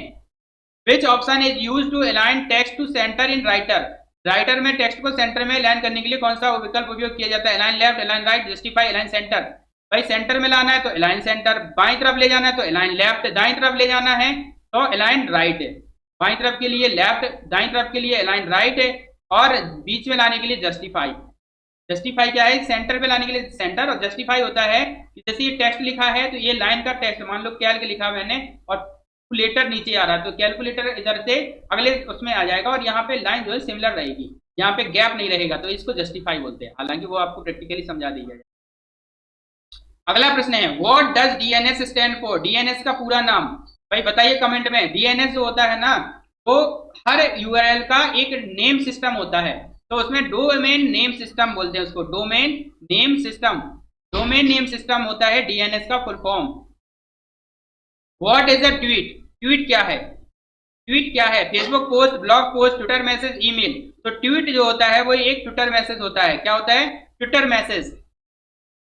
which option is use to align text to center in writer? Writer में टेक्स्ट को सेंटर में अलाइन करने के लिए कौन सा विकल्प उपयोग किया जाता है? Align left, align right, justify, align centre. भाई सेंटर में लाना है तो अलाइन सेंटर, बाईं तरफ ले जाना है तो अलाइन लेफ्ट, दाईं तरफ ले जाना है तो अलाइन राइट। बाईं तरफ के लिए लेफ्ट, दाईं तरफ के लिए अलाइन राइट, और बीच में लाने के लिए जस्टिफाई। जस्टिफाई क्या है? सेंटर पे लाने के लिए सेंटर, और जस्टिफाई होता है जैसे ये टेक्स्ट लिखा है तो ये लाइन का टेक्स्ट, मान लो कैल्क लिखा मैंने और कैलकुलेटर नीचे आ रहा है तो कैलकुलेटर इधर से अगले उसमें आ जाएगा और यहाँ पे लाइन जो है सिमिलर रहेगी, यहाँ पे गैप नहीं रहेगा, तो इसको जस्टिफाई बोलते हैं। हालांकि वो आपको प्रैक्टिकली समझा दी जाएगा। अगला प्रश्न है, what does DNS stand for? DNS का पूरा नाम भाई बताइए कमेंट में। डीएनएस जो होता है ना, वो हर यूआरएल का एक नेम सिस्टम होता है, तो उसमें डोमेन नेम सिस्टम बोलते हैं उसको, domain name system. Domain name system होता है डीएनएस का full form. What is a tweet? Tweet क्या है? ट्वीट क्या है? Facebook post, blog post, Twitter message, email. तो ट्वीट जो होता है वो एक ट्विटर मैसेज होता है। क्या होता है? Twitter message.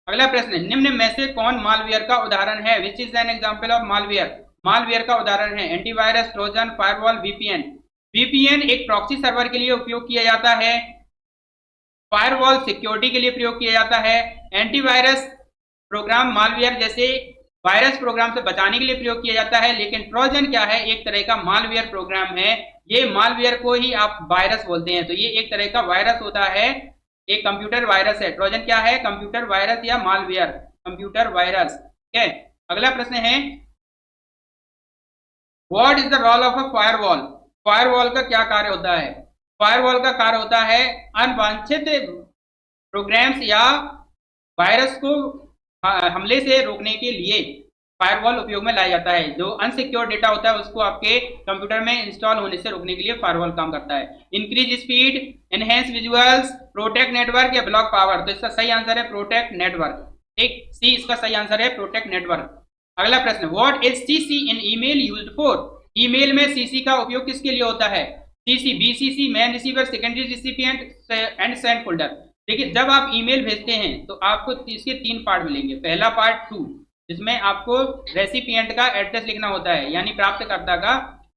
अगला प्रश्न, निम्न में से कौन मालवेयर का उदाहरण है? Which is an example of malware? Malware का उदाहरण है antivirus, Trojan, firewall, VPN. VPN एक प्रॉक्सी सर्वर के लिए उपयोग किया जाता है, फायरवॉल सिक्योरिटी के लिए प्रयोग किया जाता है, एंटीवायरस प्रोग्राम मालवेयर जैसे वायरस प्रोग्राम से बचाने के लिए प्रयोग किया जाता है। लेकिन ट्रोजन क्या है? एक तरह का मालवेयर प्रोग्राम है, ये मालवेयर को ही आप वायरस बोलते हैं, तो ये एक तरह का वायरस होता है, एक कंप्यूटर वायरस है। ट्रोजन क्या है? कंप्यूटर वायरस या मालवेयर, कंप्यूटर वायरस। ठीक है, अगला प्रश्न है, what is the role of a firewall? Firewall का क्या कार्य होता है? फायरवॉल का कार्य होता है अनवांछित प्रोग्राम्स या वायरस को हमले से रोकने के लिए फायरवॉल उपयोग में लाया जाता है। जो अनसिक्योर डेटा होता है उसको आपके कंप्यूटर में इंस्टॉल होने से रोकने के लिए फायरवॉल काम करता है। Increase speed, enhance visuals, protect network या ब्लॉक पावर। तो इसका सही आंसर है प्रोटेक्ट नेटवर्क। ठीक, सी इसका सही आंसर है, प्रोटेक्ट नेटवर्क। अगला प्रश्न, what is CC in email used for? Email में सीसी का उपयोग किसके लिए होता है? CC, BCC, main receiver, secondary recipient and send folder. देखिए जब आप ईमेल भेजते हैं तो आपको इसके 3 पार्ट मिलेंगे। पहला पार्ट टू, जिसमें आपको रेसिपिएंट का एड्रेस लिखना होता है, यानी प्राप्तकर्ता का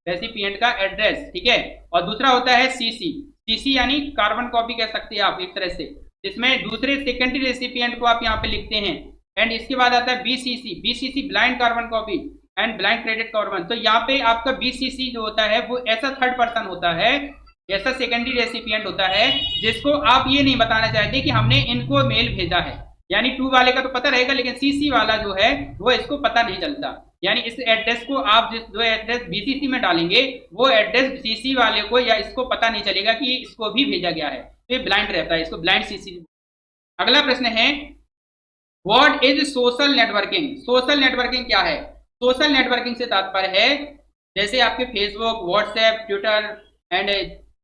रेसिपिएंट का एड्रेस। ठीक है, और दूसरा होता है सीसी। सीसी यानी कार्बन कॉपी कह सकते हैं आप एक तरह से, जिसमें दूसरे सेकेंडरी रेसिपिएंट को आप यहाँ पे लिखते हैं। एंड इसके बाद आता है BCC. BCC blind carbon copy and blind credit carbon. तो यहाँ पे आपका बीसीसी जो होता है वो ऐसा थर्ड पर्सन होता है, ऐसा सेकेंडरी रेसिपिएंट होता है जिसको आप ये नहीं बताना चाहते कि हमने इनको मेल भेजा है। यानी टू वाले का तो पता रहेगा, लेकिन सीसी वाला जो है वो इसको पता नहीं चलता। यानी इस एड्रेस को आप जो एड्रेस बीसीसी में डालेंगे वो एड्रेस सीसी वाले को या इसको पता नहीं चलेगा कि इसको भी भेजा गया है, तो ये ब्लाइंड रहता है, इसको ब्लाइंड सीसी। अगला प्रश्न है, what is social networking? Social networking क्या है? सोशल नेटवर्किंग से तात्पर्य है जैसे आपके फेसबुक, व्हाट्सएप, ट्विटर एंड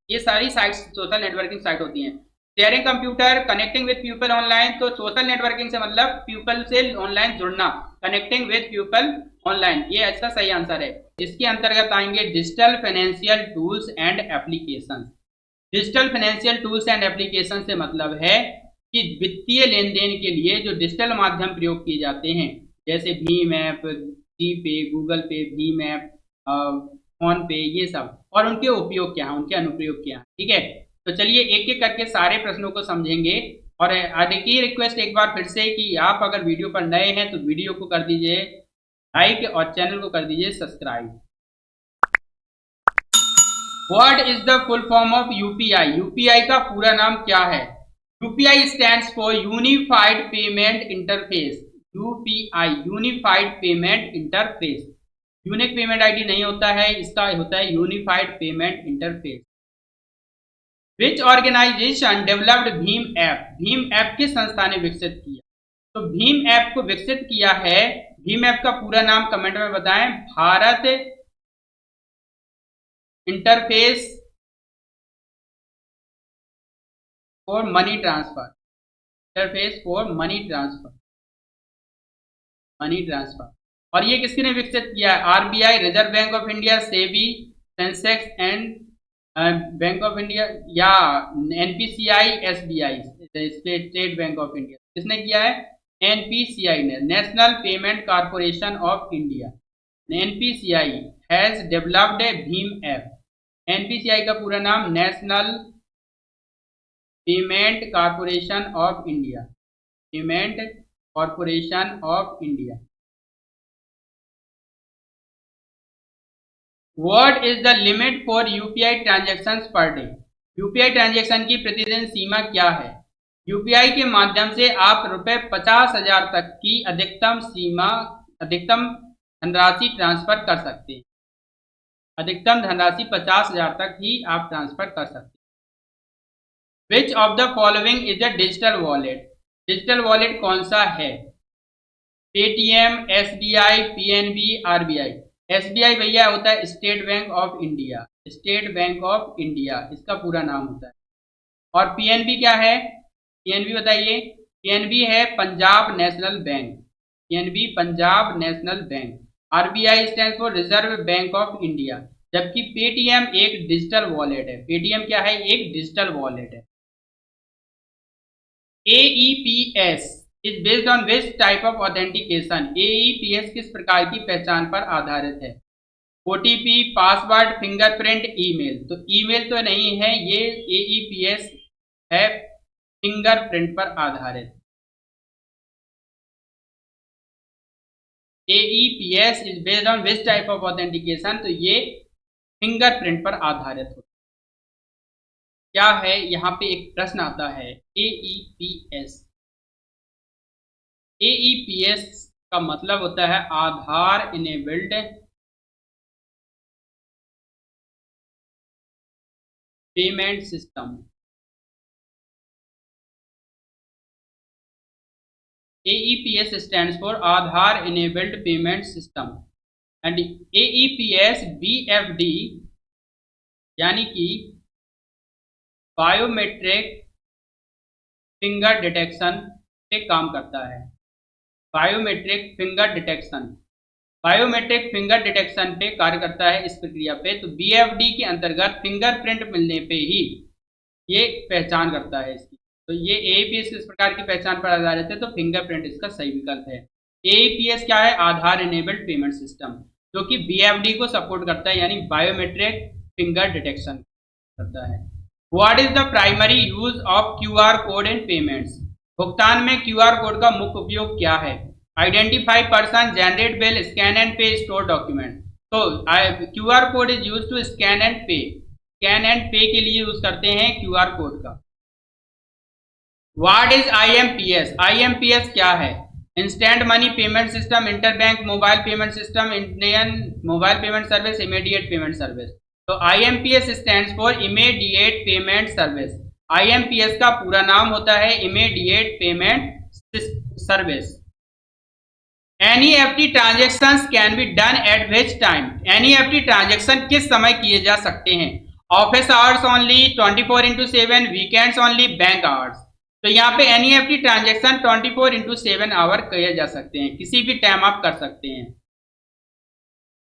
ये सारी साइट्स सोशल नेटवर्किंग साइट होती हैं। Sharing computer, connecting with people online. तो सोशल नेटवर्किंग से मतलब पीपल से ऑनलाइन जुड़ना, कनेक्टिंग विद पीपल ऑनलाइन, ये इसका सही आंसर है। इसके अंतर्गत आएंगे digital financial tools and application. Digital financial tools and application से मतलब है कि वित्तीय लेन देन के लिए जो डिजिटल माध्यम प्रयोग किए जाते हैं, जैसे भीम ऐप, जीपे, गूगल पे, भीम ऐप, फोन पे, ये सब, और उनके उपयोग क्या है, उनके अनुप्रयोग क्या है। ठीक है, तो चलिए एक एक करके सारे प्रश्नों को समझेंगे। और देखिए रिक्वेस्ट एक बार फिर से कि आप अगर वीडियो पर नए हैं तो वीडियो को कर दीजिए लाइक और चैनल को कर दीजिए subscribe. What is the full form of UPI? UPI का पूरा नाम क्या है? UPI stands for unified payment interface. UPI unified payment interface. Unique payment ID नहीं होता है, इसका होता है unified payment interface. Which organization developed भीम ऐप? भीम ऐप किस संस्था ने विकसित किया? तो भीम ऐप को विकसित किया है, भीम ऐप का पूरा नाम कमेंट में बताएं। Bharat interface for money transfer. Interface for money transfer. Money transfer. और ये किसने विकसित किया है? RBI, Reserve Bank of India, SEBI, Sensex and Bank of India या NPCI, SBI, State Bank of India. किसने किया है? एनपीसीआई ने, National Payment Corporation of India. NPCI has developed a भीम ऐप। एनपीसीआई का पूरा नाम National Payment Corporation of India. Payment Corporation of India. What is the limit for UPI transaction per day? UPI transaction की प्रतिदिन सीमा क्या है? यूपीआई के माध्यम से आप ₹50,000 तक की अधिकतम धनराशि ट्रांसफर कर सकते हैं। अधिकतम धनराशि 50,000 तक ही आप ट्रांसफर कर सकते हैं। Which of the following is a digital wallet? Digital wallet कौन सा है? Paytm, SBI, PNB, RBI. SBI भैया होता है state Bank of India. State Bank of India इसका पूरा नाम होता है। और पीएनबी क्या है? पीएनबी बताइए। पीएनबी है Punjab national bank. PNB Punjab national bank. RBI stand for reserve Bank of India. जबकि पेटीएम एक डिजिटल वॉलेट है। पेटीएम क्या है? एक डिजिटल वॉलेट है। AEPS is based on which type of authentication? AEPS किस प्रकार की पहचान पर आधारित है? OTP, password, fingerprint, email. तो ईमेल तो नहीं है, ये AEPS है फिंगरप्रिंट पर आधारित। AEPS is based on which type of authentication? तो ये फिंगरप्रिंट पर आधारित होता है। क्या है? यहाँ पे एक प्रश्न आता है AEPS। AEPS का मतलब होता है Aadhaar enabled payment system. AEPS stands for Aadhaar enabled payment system and AEPS BFD यानी कि बायोमेट्रिक फिंगर डिटेक्शन पे काम करता है। Biometric finger detection. Biometric finger detection पे कार्य करता है इस प्रक्रिया पे। तो BFD के अंतर्गत फिंगरप्रिंट मिलने पे ही ये पहचान करता है इसकी। तो ये AEPS किस प्रकार की पहचान पर आधारित है? तो फिंगरप्रिंट इसका सही विकल्प है। AEPS क्या है? आधार इनेबल्ड पेमेंट सिस्टम, जो कि BFD को सपोर्ट करता है, यानी बायोमेट्रिक फिंगर डिटेक्शन करता है। What is the primary use of QR code in payments? भुगतान में QR कोड का मुख्य उपयोग क्या है? Identify person, generate bill, scan and pay, store document. तो QR code is use to scan and pay. Scan and pay के लिए यूज करते हैं QR कोड का। What is IMPS? IMPS क्या है? Instant money payment system, interbank mobile payment system, Indian mobile payment service, immediate payment service. तो IMPS stands for immediate payment service. IMPS का पूरा नाम होता है immediate payment service. NEFT transactions can be done at which time? NEFT transaction किस समय किए जा सकते हैं? Office hours only, 24/7, weekends only, bank hours. तो यहाँ पे NEFT ट्रांजेक्शन 24/7 आवर किए जा सकते हैं, किसी भी टाइम आप कर सकते हैं।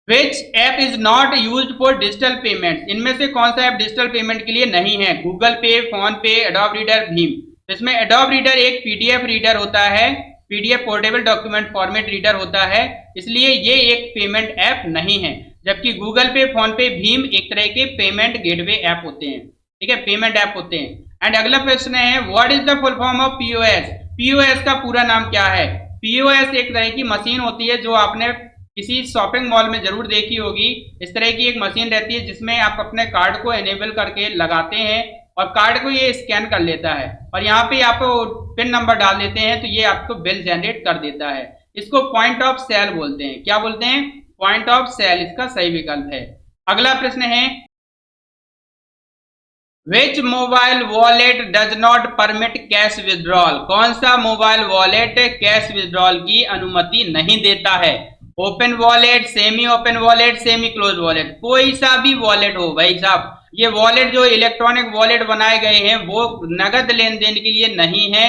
Which app is not used for digital payments? इनमें से कौन सा ऐप डिजिटल पेमेंट के लिए नहीं है? गूगल पे, फोन पे, एडोब रीडर, भीम। इसमें एडोब रीडर एक PDF रीडर होता है, PDF portable document format reader होता है, इसलिए ये एक पेमेंट ऐप नहीं है। जबकि गूगल पे, फोन पे, भीम एक तरह के पेमेंट गेटवे ऐप होते हैं। ठीक है, पेमेंट ऐप होते हैं। एंड अगला प्रश्न है what is the full form of POS. POS का पूरा नाम क्या है। पीओएस एक तरह की मशीन होती है जो आपने किसी शॉपिंग मॉल में जरूर देखी होगी। इस तरह की एक मशीन रहती है जिसमें आप अपने कार्ड को एनेबल करके लगाते हैं और कार्ड को ये स्कैन कर लेता है और यहाँ पे आप पिन नंबर डाल देते हैं तो ये आपको बिल जनरेट कर देता है। इसको पॉइंट ऑफ सेल बोलते हैं। क्या बोलते हैं, पॉइंट ऑफ सेल इसका सही विकल्प है। अगला प्रश्न है विच mobile wallet does not permit cash withdrawal. कौन सा मोबाइल वॉलेट कैश विड्रॉल की अनुमति नहीं देता है। Open wallet, semi open wallet, semi close wallet, कोई सा भी वॉलेट हो भाई साहब। ये वॉलेट जो इलेक्ट्रॉनिक वॉलेट बनाए गए हैं वो नगद लेन देन के लिए नहीं है,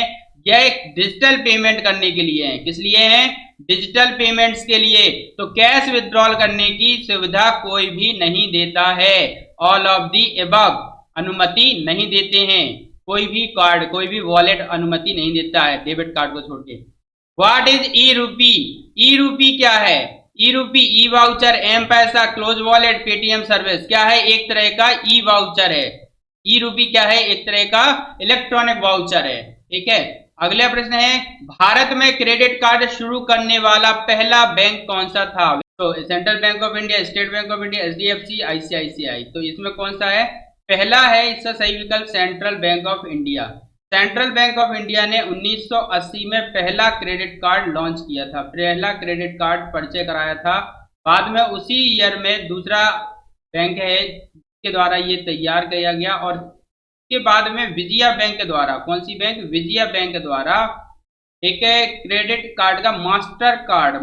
यह एक डिजिटल पेमेंट करने के लिए है। किस लिए है, डिजिटल पेमेंट्स के लिए। तो कैश विड्रॉल करने की सुविधा कोई भी नहीं देता है। ऑल ऑफ दी अबव अनुमति नहीं देते हैं। कोई भी कार्ड, कोई भी वॉलेट अनुमति नहीं देता है डेबिट कार्ड को छोड़ के। व्हाट इज ई रूपी। ई रूपी क्या है, ई रूपी, ई वाउचर, एम पैसा, क्लोज वॉलेट, पेटीएम सर्विस, क्या है, एक तरह का ई वाउचर है। ई रूपी क्या है, एक तरह का इलेक्ट्रॉनिक वाउचर है। ठीक है, अगला प्रश्न है भारत में क्रेडिट कार्ड शुरू करने वाला पहला बैंक कौन सा था। तो central bank of India, state Bank of India, HDFC, ICICI. तो इसमें कौन सा है, पहला है इसका सही विकल्प central bank of India. Central bank of India ने 1980 में पहला क्रेडिट कार्ड लॉन्च किया था, पहला क्रेडिट कार्ड परिचय कराया था। बाद में उसी ईयर में दूसरा बैंक है के द्वारा ये तैयार किया गया और के बाद में विजया बैंक के द्वारा, कौन सी बैंक, विजया बैंक के द्वारा एक क्रेडिट कार्ड का मास्टर कार्ड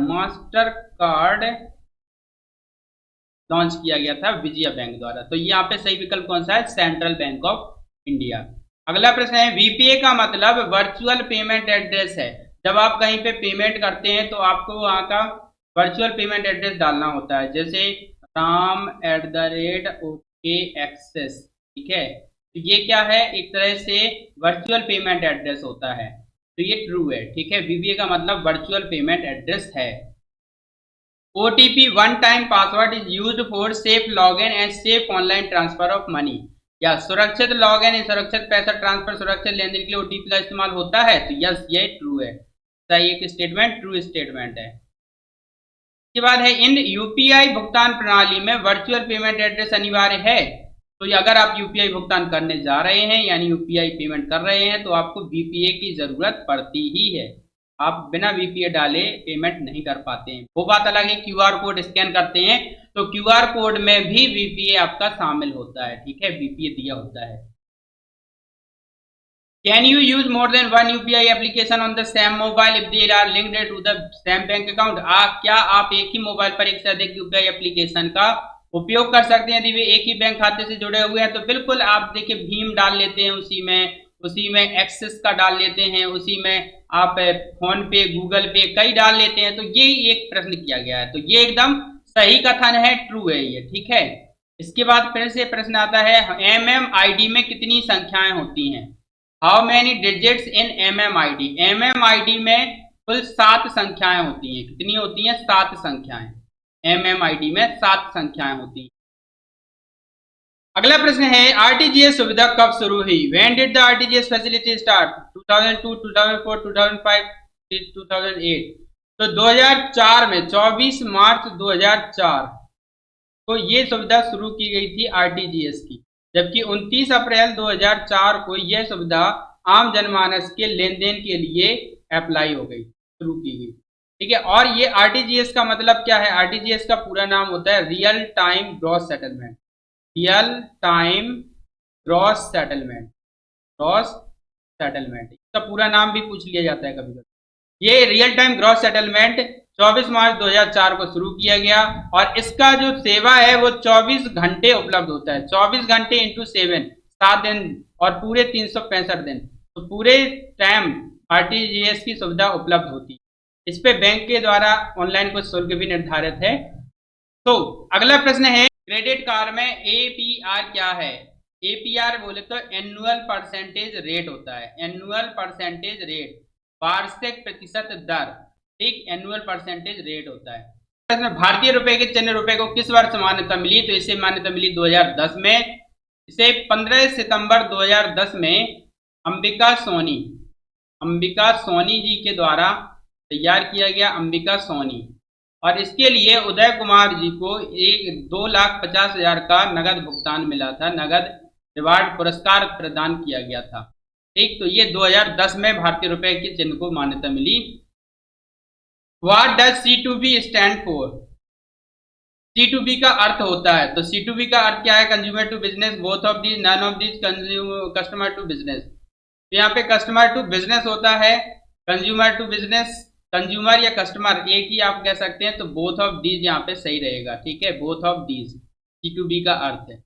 लॉन्च किया गया था विजया बैंक द्वारा। तो यहाँ पे सही विकल्प कौन सा है, सेंट्रल बैंक ऑफ इंडिया। अगला प्रश्न है वीपीए का मतलब वर्चुअल पेमेंट एड्रेस है। जब आप कहीं पे पेमेंट करते हैं तो आपको वहां का वर्चुअल पेमेंट एड्रेस डालना होता है, जैसे ram@OK एक्सेस। ठीक है, तो ये क्या है, एक तरह से वर्चुअल पेमेंट एड्रेस होता है। तो ये ट्रू है। ठीक है, वीपीए का मतलब वर्चुअल पेमेंट एड्रेस है। OTP one time password is used for safe login and safe online transfer of money. या सुरक्षित लॉगिन या सुरक्षित पैसा ट्रांसफर, सुरक्षित लेन देन के लिए ओटीपी का इस्तेमाल होता है। तो यस, ये ट्रू है। सही एक स्टेटमेंट ट्रू स्टेटमेंट है। इसके बाद है इन यूपीआई भुगतान प्रणाली में वर्चुअल पेमेंट एड्रेस अनिवार्य है। तो अगर आप यूपीआई भुगतान करने जा रहे हैं यानी यूपीआई पेमेंट कर रहे हैं तो आपको वीपीए की जरूरत पड़ती ही है। आप बिना वीपीए डाले पेमेंट नहीं कर पाते हैं। वो बात अलग है क्यूआर कोड स्कैन करते हैं तो क्यूआर कोड में भी वीपीए आपका शामिल होता है। ठीक है, वीपीए दिया होता है। Can you use more than one UPI application on the same mobile if they are linked to the same bank account. क्या आप एक ही मोबाइल पर एक से अधिक यूपीआई एप्लीकेशन का उपयोग कर सकते हैं यदि वे एक ही बैंक खाते से जुड़े हुए हैं। तो बिल्कुल, आप देखिए भीम डाल लेते हैं उसी में एक्सिस का डाल लेते हैं, उसी में आप फोन पे, गूगल पे कई डाल लेते हैं। तो ये एक प्रश्न किया गया है, तो ये एकदम सही कथन है, ट्रू है ये। ठीक है, इसके बाद फिर से प्रश्न आता है MMID में कितनी संख्याएं होती हैं। How many digits in MMID। MMID में कुल 7 संख्याएं होती हैं। कितनी होती हैं, 7 संख्याएं। MMID में 7 संख्याएं होती हैं। अगला प्रश्न है आरटीजीएस सुविधा कब शुरू हुई। When did the RTGS facility start. 2002, 2004, 2005, 2008। तो 2004 में 24 मार्च 2004 को ये सुविधा शुरू की गई थी आरटीजीएस की, जबकि 29 अप्रैल 2004 को यह सुविधा आम जनमानस के लेन देन के लिए अप्लाई हो गई, शुरू की गई। ठीक है, और ये आरटीजीएस का मतलब क्या है, आरटीजीएस का पूरा नाम होता है real time gross settlement. Real time gross settlement, gross settlement इसका पूरा नाम भी पूछ लिया जाता है कभी कभी। ये रियल टाइम ग्रॉस सेटलमेंट 24 मार्च 2004 को शुरू किया गया और इसका जो सेवा है वो 24 घंटे उपलब्ध होता है। 24 घंटे इंटू 7 दिन और पूरे 365 दिन, तो पूरे टाइम आरटीजीएस की सुविधा उपलब्ध होती है। इस पे बैंक के द्वारा ऑनलाइन कुछ शुल्क भी निर्धारित है। तो अगला प्रश्न है क्रेडिट कार्ड में एपीआर क्या है। एपीआर बोले तो एनुअल परसेंटेज रेट होता है। एनुअल परसेंटेज रेट, वार्षिक प्रतिशत दर। ठीक, एनुअल परसेंटेज रेट होता है। प्रश्न भारतीय रुपए के चिन्ह रुपए को किस वर्ष मान्यता मिली। तो इसे मान्यता मिली 2010 में। इसे 15 सितंबर 2010 में अंबिका सोनी जी के द्वारा तैयार किया गया, अंबिका सोनी। और इसके लिए उदय कुमार जी को 2,50,000 का नगद भुगतान मिला था, नगद रिवार्ड पुरस्कार प्रदान किया गया था। ठीक, तो ये 2010 में भारतीय रुपए के चिन्ह को मान्यता मिली। What does C2B stand for? C2B का अर्थ होता है, तो C2B का अर्थ क्या है? Consumer to business, both of these, none of these, customer to business. तो यहाँ पे कस्टमर टू बिजनेस होता है, कंज्यूमर टू बिजनेस, कंज्यूमर या कस्टमर एक ही आप कह सकते हैं, तो बोथ ऑफ दीज यहाँ पे सही रहेगा। ठीक है, बोथ ऑफ दीज C2B का अर्थ है।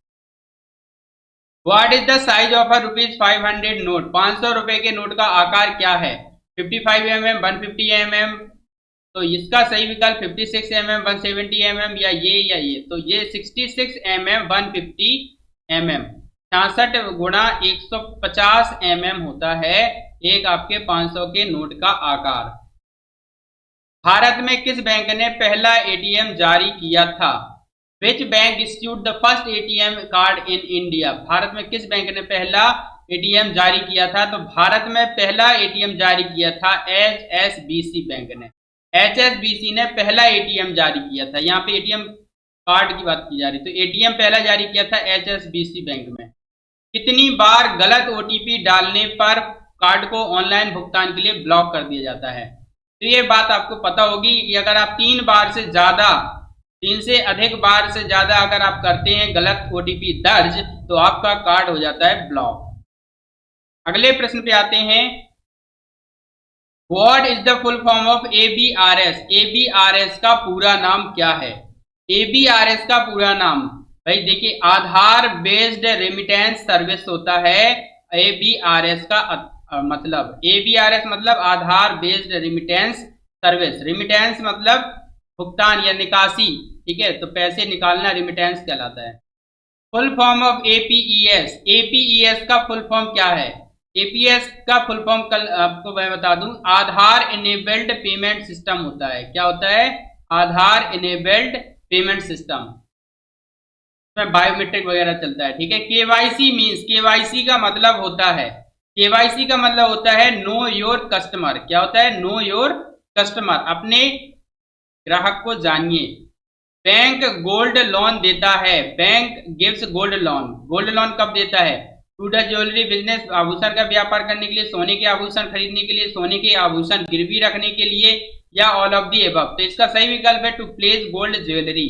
What is the size of a ₹500 note? 500 रुपए के नोट का आकार क्या है? 55 mm, 150 mm। तो इसका सही विकल्प 56 mm, 170 mm या ये। तो ये 66 mm, 150 mm, 66 गुणा 150 mm होता है एक आपके 500 के नोट का आकार। भारत में किस बैंक ने पहला एटीएम जारी किया था? Which bank issued the first ATM card in India? Bharat में किस बैंक ने पहला एटीएम जारी किया था? तो भारत में पहला एटीएम जारी किया था HSBC बैंक ने। HSBC ने पहला एटीएम जारी किया था। यहाँ पे एटीएम कार्ड की बात की जा रही, तो एटीएम पहला जारी किया था HSBC बैंक में। कितनी बार गलत OTP डालने पर कार्ड को ऑनलाइन भुगतान के लिए ब्लॉक कर दिया जाता है? तो ये बात आपको पता होगी कि अगर आप 3 से अधिक बार से ज्यादा अगर आप करते हैं गलत OTP दर्ज, तो आपका कार्ड हो जाता है ब्लॉक। अगले प्रश्न पे आते हैं। What is the full form of ABRS? ABRS का पूरा नाम क्या है? ABRS का पूरा नाम भाई देखिए, आधार बेस्ड रेमिटेंस सर्विस होता है ABRS का मतलब। ABRS मतलब आधार बेस्ड रेमिटेंस सर्विस। रेमिटेंस मतलब भुगतान या निकासी, ठीक है, तो पैसे निकालना रेमिटेंस कहलाता है। Full form of APES? APES का फुल फॉर्म क्या है? APS का फुल फॉर्म कल आपको मैं बता दूं, आधार इनेबल्ड पेमेंट सिस्टम होता है। क्या होता है? आधार इनेबल्ड पेमेंट सिस्टम, इसमें बायोमेट्रिक वगैरह चलता है। ठीक है। KYC मीन्स, KYC का मतलब होता है, KYC का मतलब होता है नो योर कस्टमर। क्या होता है? नो योर कस्टमर, अपने ग्राहक को जानिए। बैंक गोल्ड लोन देता है, bank gives gold loan. Gold loan कब देता है? टू द ज्वेलरी बिजनेस, आभूषण का व्यापार करने के लिए, सोने के आभूषण खरीदने के लिए, सोने के आभूषण गिरवी रखने के लिए, या ऑल ऑफ दी एबव। तो इसका सही विकल्प है टू प्लेस गोल्ड ज्वेलरी,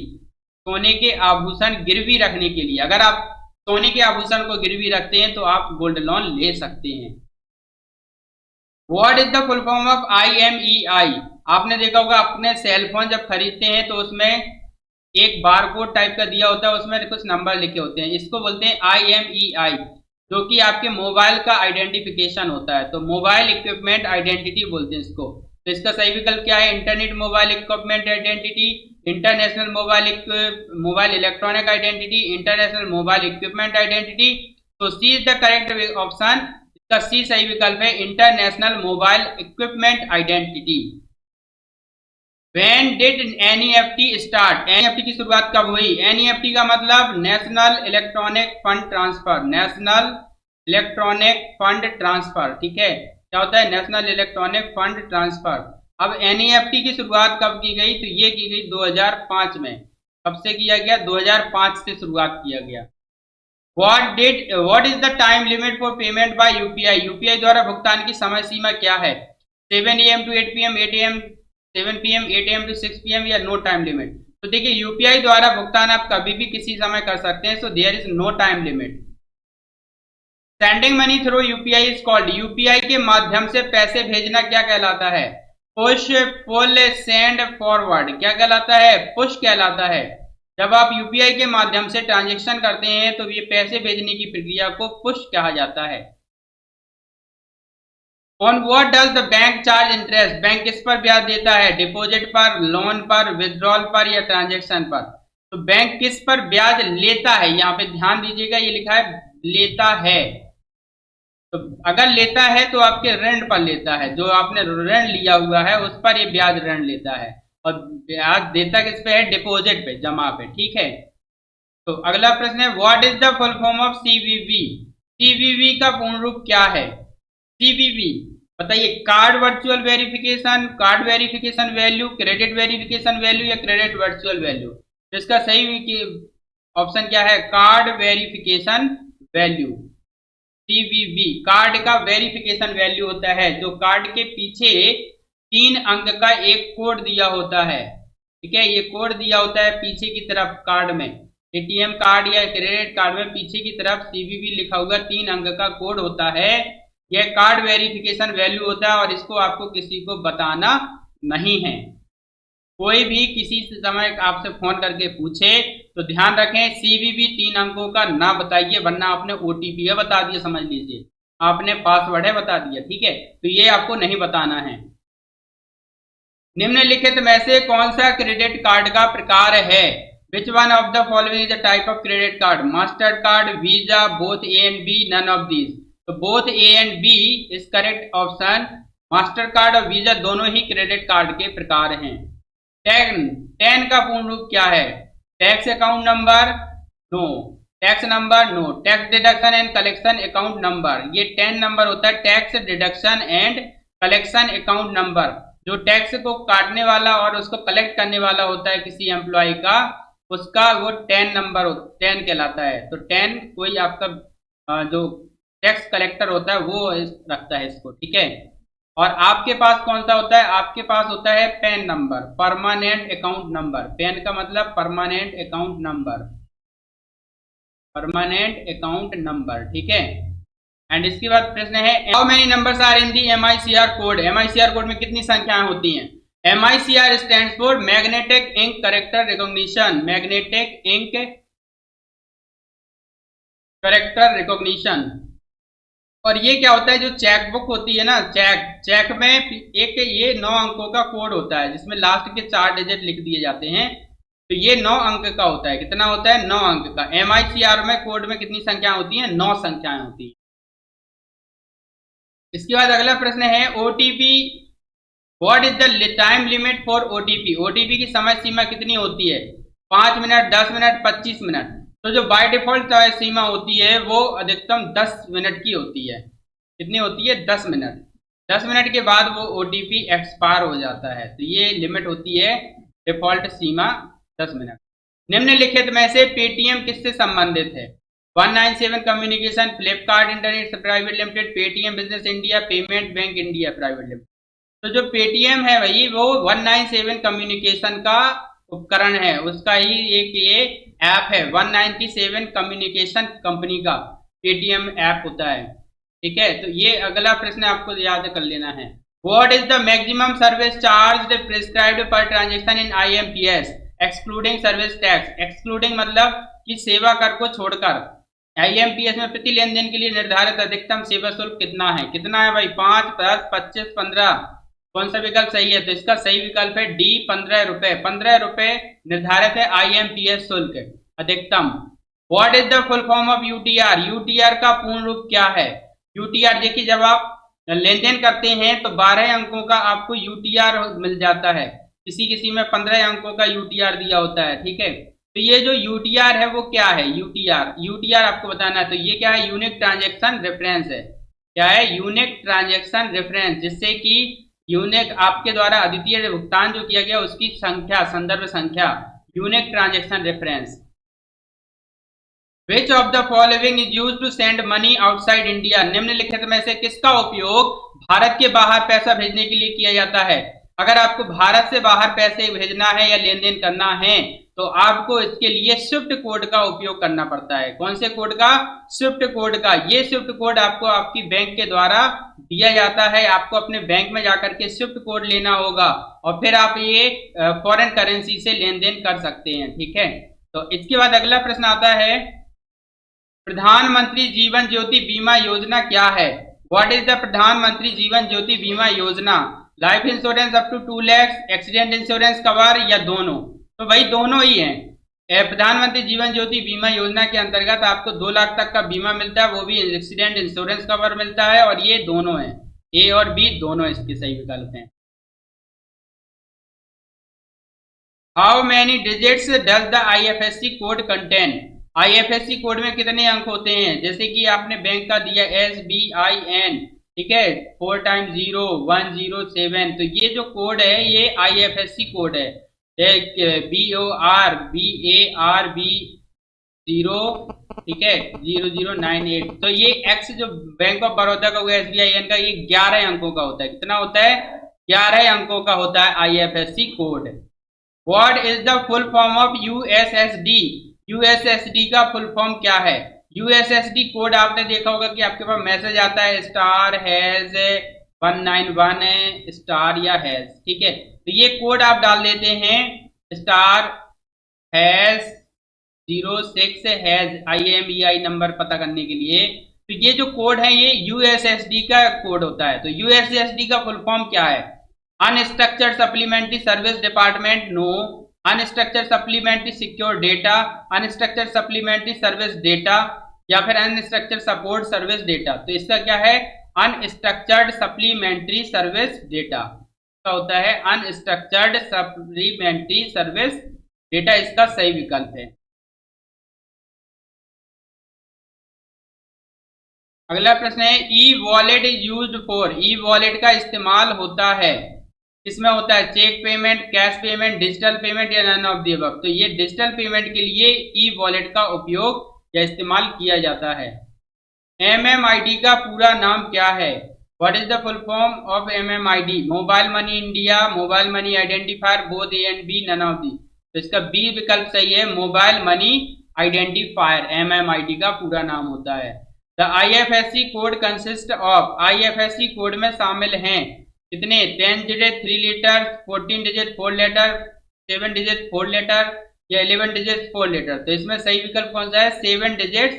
सोने के आभूषण गिरवी रखने के लिए। अगर आप सोने के आभूषण को गिरवी रखते हैं तो आप गोल्ड लोन ले सकते हैं। What is the full form of IMEI? आपने देखा होगा अपने सेल फोन जब खरीदते हैं तो उसमें एक बारकोड टाइप का दिया होता है, उसमें कुछ नंबर लिखे होते हैं, इसको बोलते हैं IMEI, जो कि आपके मोबाइल का आइडेंटिफिकेशन होता है। तो मोबाइल इक्विपमेंट आइडेंटिटी बोलते हैं इसको। तो इसका सही विकल्प क्या है? Internet mobile equipment identity, international mobile electronic identity, international mobile equipment identity. तो सी इज द करेक्ट ऑप्शन, इसका सी सही विकल्प है, international mobile equipment identity. When did NEFT start? NEFT की शुरुआत कब हुई? NEFT का मतलब national electronic fund transfer, national electronic fund transfer. ठीक है, क्या होता है? National electronic fund transfer. अब NEFT की शुरुआत कब की गई? तो ये की गई 2005 में। कब से किया गया? 2005 से शुरुआत किया गया। What is the time limit for payment by UPI? UPI द्वारा भुगतान की समय सीमा क्या है? 7 AM to 8 PM, 8 AM 7 PM, 8 AM to 6 PM, या नो टाइम लिमिट? तो देखिए, यूपीआई द्वारा भुगतान आप कभी भी किसी समय कर सकते हैं, so there is no time limit. Sending money through UPI is called, UPI के माध्यम से पैसे भेजना क्या कहलाता है? Push, pull, send, forward. क्या कहलाता है? पुश कहलाता है। जब आप यूपीआई के माध्यम से ट्रांजेक्शन करते हैं तो ये पैसे भेजने की प्रक्रिया को पुश कहा जाता है। On what does the bank charge interest? Bank किस पर ब्याज देता है? डिपॉजिट पर, लोन पर, विथड्रॉल पर, या ट्रांजैक्शन पर? तो बैंक किस पर ब्याज लेता है? यहाँ पे ध्यान दीजिएगा, ये लिखा है लेता है। तो अगर लेता है तो आपके ऋण पर लेता है, जो आपने ऋण लिया हुआ है उस पर ये ब्याज ऋण लेता है। और ब्याज देता किस पे है? डिपॉजिट पे, जमा पे। ठीक है। तो अगला प्रश्न है, what is the full form of CVV? CVV का पूर्ण रूप क्या है? सीवीवी बताइए, card virtual verification, card verification value, credit verification value या क्रेडिट वर्चुअल वैल्यू? तो इसका सही ऑप्शन क्या है? Card verification value. CVV card का वेरिफिकेशन वैल्यू होता है, जो कार्ड के पीछे 3 अंक का एक कोड दिया होता है। ठीक है, ये कोड दिया होता है पीछे की तरफ कार्ड में, एटीएम कार्ड या क्रेडिट कार्ड में पीछे की तरफ सीवीवी लिखा हुआ 3 अंक का कोड होता है। यह कार्ड वेरिफिकेशन वैल्यू होता है और इसको आपको किसी को बताना नहीं है। कोई भी किसी समय आपसे फोन करके पूछे तो ध्यान रखें, सीवीवी 3 अंकों का ना बताइए, वरना आपने ओटीपी है बता दिया, समझ लीजिए आपने पासवर्ड है बता दिया। ठीक है, तो ये आपको नहीं बताना है। निम्नलिखित में से कौन सा क्रेडिट कार्ड का प्रकार है? Which one of the following is the type of credit card? MasterCard, Visa, both A and B, none of these. तो both A and B is correct option. MasterCard और वीजा दोनों ही क्रेडिट कार्ड के प्रकार हैं। टेन का पूर्ण रूप क्या है? Tax account number, no. Tax number, no. Tax deduction and collection account number, ये 10 नंबर होता है। Tax deduction and collection account number, जो टैक्स को काटने वाला और उसको कलेक्ट करने वाला होता है किसी एम्प्लॉय का, उसका वो 10 नंबर 10 कहलाता है। तो 10 कोई आपका जो टैक्स कलेक्टर होता है वो रखता है इसको। ठीक है, और आपके पास कौन सा होता है? आपके पास होता है PAN number, permanent account number. PAN का मतलब permanent account number, permanent account number. ठीक है, एंड इसके बाद प्रश्न है, how many numbers are in the MICR code? MICR code में कितनी संख्याएं होती हैं? MICR stands for magnetic ink character recognition, magnetic ink character recognition. और ये क्या होता है? जो चेक बुक होती है ना, चेक में एक ये 9 अंकों का कोड होता है जिसमें लास्ट के 4 डिजिट लिख दिए जाते हैं। तो ये 9 अंक का होता है। कितना होता है? 9 अंक का। MICR में कोड में कितनी संख्याएं होती हैं? 9 संख्याएं होती हैं। इसके बाद अगला प्रश्न है, OTP, what is the time limit for OTP? OTP की समय सीमा कितनी होती है? 5 मिनट, 10 मिनट, 25 मिनट? तो जो बाय डिफॉल्ट सीमा होती है वो अधिकतम 10 मिनट की होती है। कितनी होती है? 10 मिनट। 10 मिनट के बाद वो ओटीपी एक्सपायर हो जाता है। तो ये लिमिट होती है डिफॉल्ट सीमा 10 मिनट। निम्नलिखित में से पेटीएम किससे संबंधित है? 197 communication, Flipkart internet private limited, Paytm business India, payment bank India private limited. तो जो पेटीएम है भाई वो 197 कम्युनिकेशन का उपकरण है, उसका ही एक ये ऐप है। 197 कम्युनिकेशन कंपनी का पेटीएम ऐप होता है। ठीक है, तो ये अगला प्रश्न आपको याद कर लेना है। What is the maximum service charge prescribed per transaction in IMPS excluding service tax? Excluding मतलब कि सेवा कर को छोड़कर। IMPS में प्रति लेन देन के लिए निर्धारित अधिकतम सेवा शुल्क कितना है? कितना है भाई? 5, 10, 25, 15? कौन सा विकल्प सही है? तो इसका सही विकल्प है डी, 15 रुपए। 15 रुपए निर्धारित है IMPS शुल्क अधिकतम। What is the full form of UTR? UTR का पूर्ण रूप क्या है? UTR देखिए, जब आप लेन देन करते हैं तो 12 अंकों का आपको UTR मिल जाता है। किसी किसी में 15 अंकों का UTR दिया होता है। ठीक है, तो ये जो UTR है वो क्या है? UTR आपको बताना है। तो ये क्या है? यूनिक ट्रांजेक्शन रेफरेंस है। क्या है? यूनिक ट्रांजेक्शन रेफरेंस, जिससे कि यूनिक आपके द्वारा अद्वितीय भुगतान जो किया गया उसकी संख्या, संदर्भ संख्या, unique transaction reference. Which of the following is used to send money outside India? निम्नलिखित में से किसका उपयोग भारत के बाहर पैसा भेजने के लिए किया जाता है? अगर आपको भारत से बाहर पैसे भेजना है या लेन देन करना है तो आपको इसके लिए स्विफ्ट कोड का उपयोग करना पड़ता है। कौन से कोड का? स्विफ्ट कोड का। ये स्विफ्ट कोड आपको आपकी बैंक के द्वारा दिया जाता है। आपको अपने बैंक में जाकर के स्विफ्ट कोड लेना होगा और फिर आप ये फॉरेन करेंसी से लेन देन कर सकते हैं। ठीक है, तो इसके बाद अगला प्रश्न आता है, प्रधानमंत्री जीवन ज्योति बीमा योजना क्या है? व्हाट इज द प्रधानमंत्री जीवन Jyoti Bima Yojana? Life insurance up to 2 lakh, accident insurance cover या दोनों? तो भाई दोनों ही हैं। प्रधानमंत्री जीवन ज्योति बीमा योजना के अंतर्गत आपको 2 लाख तक का बीमा मिलता है, वो भी एक्सीडेंट इंश्योरेंस कवर मिलता है, और ये दोनों है, ए और बी दोनों इसके सही विकल्प हैं। How many digits does the IFSC code contain? IFSC code में कितने अंक होते हैं, जैसे कि आपने बैंक का दिया SBIN, ठीक है, 4 टाइम 0 1 0 7, तो ये जो कोड है ये आईएफएससी कोड है। BOR BARB 0, ठीक है, 0098, तो ये एक्स जो बैंक ऑफ बड़ौदा का हुआ SBIN का, ये 11 अंकों का होता है। कितना होता है? 11 अंकों का होता है IFSC code. What is the full form of USSD? USSD का फुल फॉर्म क्या है? यूएसएसडी कोड आपने देखा होगा कि आपके पास मैसेज आता है स्टार हैज 191 स्टार या हैज, ठीक है, तो ये कोड आप डाल देते हैं star has 06 has IMEI number पता करने के लिए। तो ये जो कोड है ये यूएसएसडी का कोड होता है। तो यूएसएसडी का फुल फॉर्म क्या है? Unstructured supplementary service department, no. Unstructured supplementary secure data, unstructured supplementary service data, या फिर अनस्ट्रक्चर्ड सपोर्ट सर्विस डेटा। तो इसका क्या है? अनस्ट्रक्चर्ड सप्लीमेंट्री सर्विस डेटा का होता है अनस्ट्रक्चर्ड सप्लीमेंट्री सर्विस डेटा, इसका सही विकल्प है। अगला प्रश्न है e wallet is used for. E wallet का इस्तेमाल होता है, इसमें होता है cheque payment, cash payment, digital payment या नन ऑफ द अबव। तो ये डिजिटल पेमेंट के लिए ई वॉलेट का उपयोग या इस्तेमाल किया जाता है। MMID का पूरा नाम क्या है? What is the full form of MMID? Mobile money India, mobile money identifier, both A and B, none of the. तो इसका बी विकल्प सही है, मोबाइल मनी आइडेंटिफायर MMID का पूरा नाम होता है। The IFSC code consist of. IFSC code में शामिल हैं कितने? 10 digit 3 letter, 14 digit 4 letter, 7 digit 4 letter या 11 डिजिट 4 लेटर। तो इसमें सही विकल्प कौन सा है? 7 डिजिट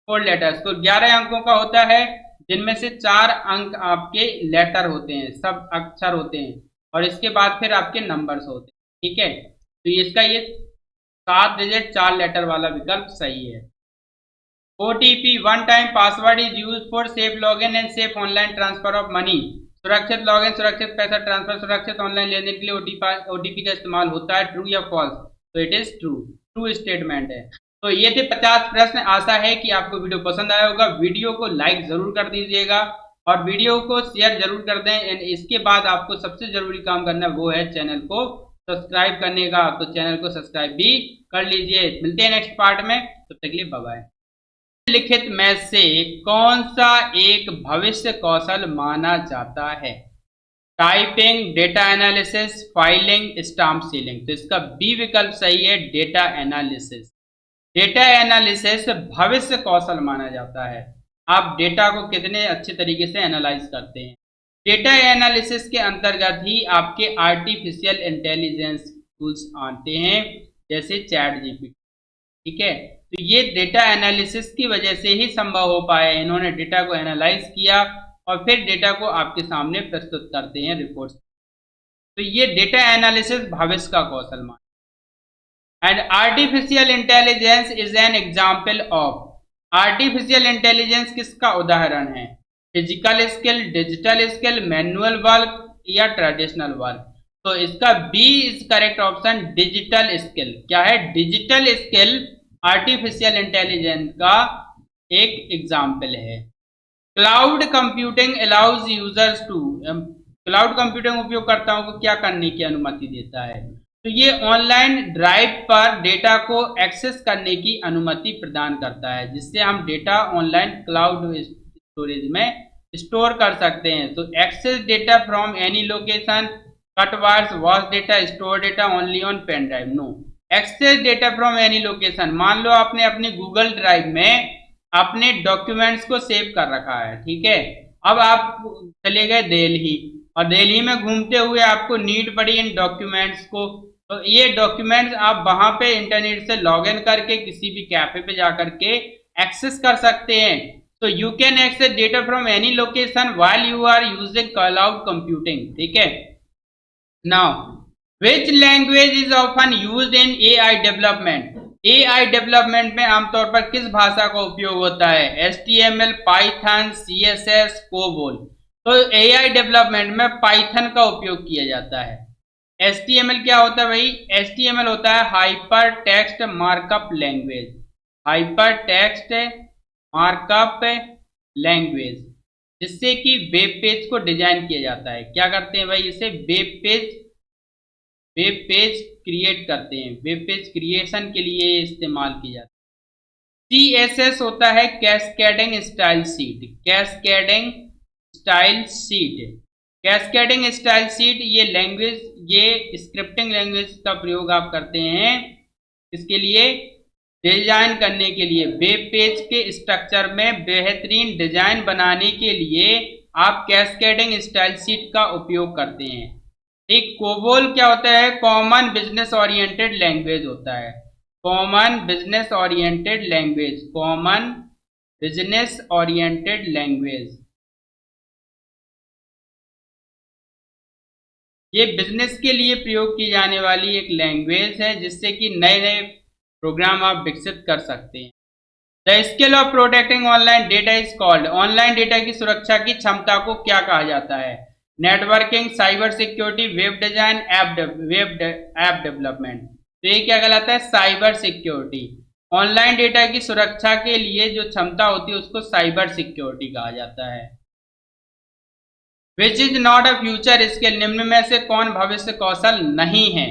4 लेटर्स। तो 11 अंकों का होता है, जिनमें से 4 अंक आपके लेटर होते हैं, सब अक्षर होते हैं, और इसके बाद फिर आपके नंबर्स होते हैं, ठीक है। तो इसका ये 7 डिजिट 4 लेटर वाला विकल्प सही है। OTP one time password is use for safe login and safe online transfer of money. सुरक्षित लॉगिन, सुरक्षित पैसा ट्रांसफर, सुरक्षित ऑनलाइन लेन देन के लिए OTP का इस्तेमाल होता है, ट्रू या फॉल्स? तो it is true, true statement है। तो ये थे 50 प्रश्न। आशा है कि आपको वीडियो पसंद आया होगा। वीडियो को लाइक जरूर कर दीजिएगा और वीडियो को शेयर जरूर कर दें। एंड इसके बाद आपको सबसे जरूरी काम करना है वो है चैनल को सब्सक्राइब करने का। तो चैनल को सब्सक्राइब भी कर लीजिए। मिलते हैं नेक्स्ट पार्ट में, तब तक के लिए बाय बाय। लिखित में से कौन सा एक भविष्य कौशल माना जाता है? Typing, data analysis, filing, stamp ceiling. तो इसका बी विकल्प सही है, डेटा एनालिसिस। डेटा एनालिसिस भविष्य कौशल माना जाता है। आप डेटा को कितने अच्छे तरीके से एनालाइज करते हैं। डेटा एनालिसिस के अंतर्गत ही आपके आर्टिफिशियल इंटेलिजेंस टूल्स आते हैं, जैसे ChatGPT, ठीक है। तो ये डेटा एनालिसिस की वजह से ही संभव हो पाया है। इन्होंने डेटा को एनालाइज किया और फिर डेटा को आपके सामने प्रस्तुत करते हैं रिपोर्ट्स। तो ये डेटा एनालिसिस भविष्य का कौशल माना। And artificial intelligence is an example of. Artificial intelligence किसका उदाहरण है? Physical skill, digital skill, manual work या ट्रेडिशनल वर्क। तो इसका B is correct option, digital skill. क्या है? डिजिटल स्किल आर्टिफिशियल इंटेलिजेंस का एक एग्जाम्पल है। Cloud computing allows users to. Cloud computing उपयोगकर्ताओं को क्या करने की अनुमति देता है? तो ये ऑनलाइन ड्राइव पर डेटा को एक्सेस करने की अनुमति प्रदान करता है, जिससे हम डेटा ऑनलाइन क्लाउड स्टोरेज में स्टोर कर सकते हैं। तो access data from any location, cut wires, watch data, store data only on pen drive, no. Access data from any location, मान लो आपने अपने गूगल ड्राइव में अपने डॉक्यूमेंट्स को सेव कर रखा है, ठीक है। अब आप चले गए दिल्ली और दिल्ली में घूमते हुए आपको नीड पड़ी इन डॉक्यूमेंट्स को। तो ये डॉक्यूमेंट्स आप वहां पे इंटरनेट से लॉग इन करके किसी भी कैफे पे जाकर के एक्सेस कर सकते हैं। तो you can access data from any location while you are using cloud computing, ठीक है। Now Which language is often used in AI development? AI development में आमतौर पर किस भाषा का उपयोग होता है? HTML, Python, CSS, COBOL। तो AI डेवलपमेंट में पाइथन का उपयोग किया जाता है। HTML क्या होता है भाई? HTML होता है hyper text markup language. Hyper text markup language, जिससे कि वेब पेज को डिजाइन किया जाता है। क्या करते हैं भाई, इसे वेब पेज क्रिएट करते हैं, वेब पेज क्रिएशन के लिए इस्तेमाल किया जाता है। CSS होता है cascading style sheet, cascading style sheet, cascading style sheet ये लैंग्वेज, ये स्क्रिप्टिंग लैंग्वेज का प्रयोग आप करते हैं इसके लिए डिजाइन करने के लिए, वेब पेज के स्ट्रक्चर में बेहतरीन डिजाइन बनाने के लिए आप कैस्केडिंग स्टाइल शीट का उपयोग करते हैं। एक कोबोल क्या होता है, कॉमन बिजनेस ओरिएंटेड लैंग्वेज होता है, common business oriented language, common business oriented language. ये बिजनेस के लिए प्रयोग की जाने वाली एक लैंग्वेज है, जिससे कि नए नए प्रोग्राम आप विकसित कर सकते हैं। The skill of protecting online data is called, online data की सुरक्षा की क्षमता को क्या कहा जाता है, networking, cyber security, web design, app development. तो ये क्या कहलाता है, साइबर सिक्योरिटी। ऑनलाइन डेटा की सुरक्षा के लिए जो क्षमता होती है उसको साइबर सिक्योरिटी कहा जाता है। Which is not a future skill, निम्न में से कौन भविष्य कौशल नहीं है,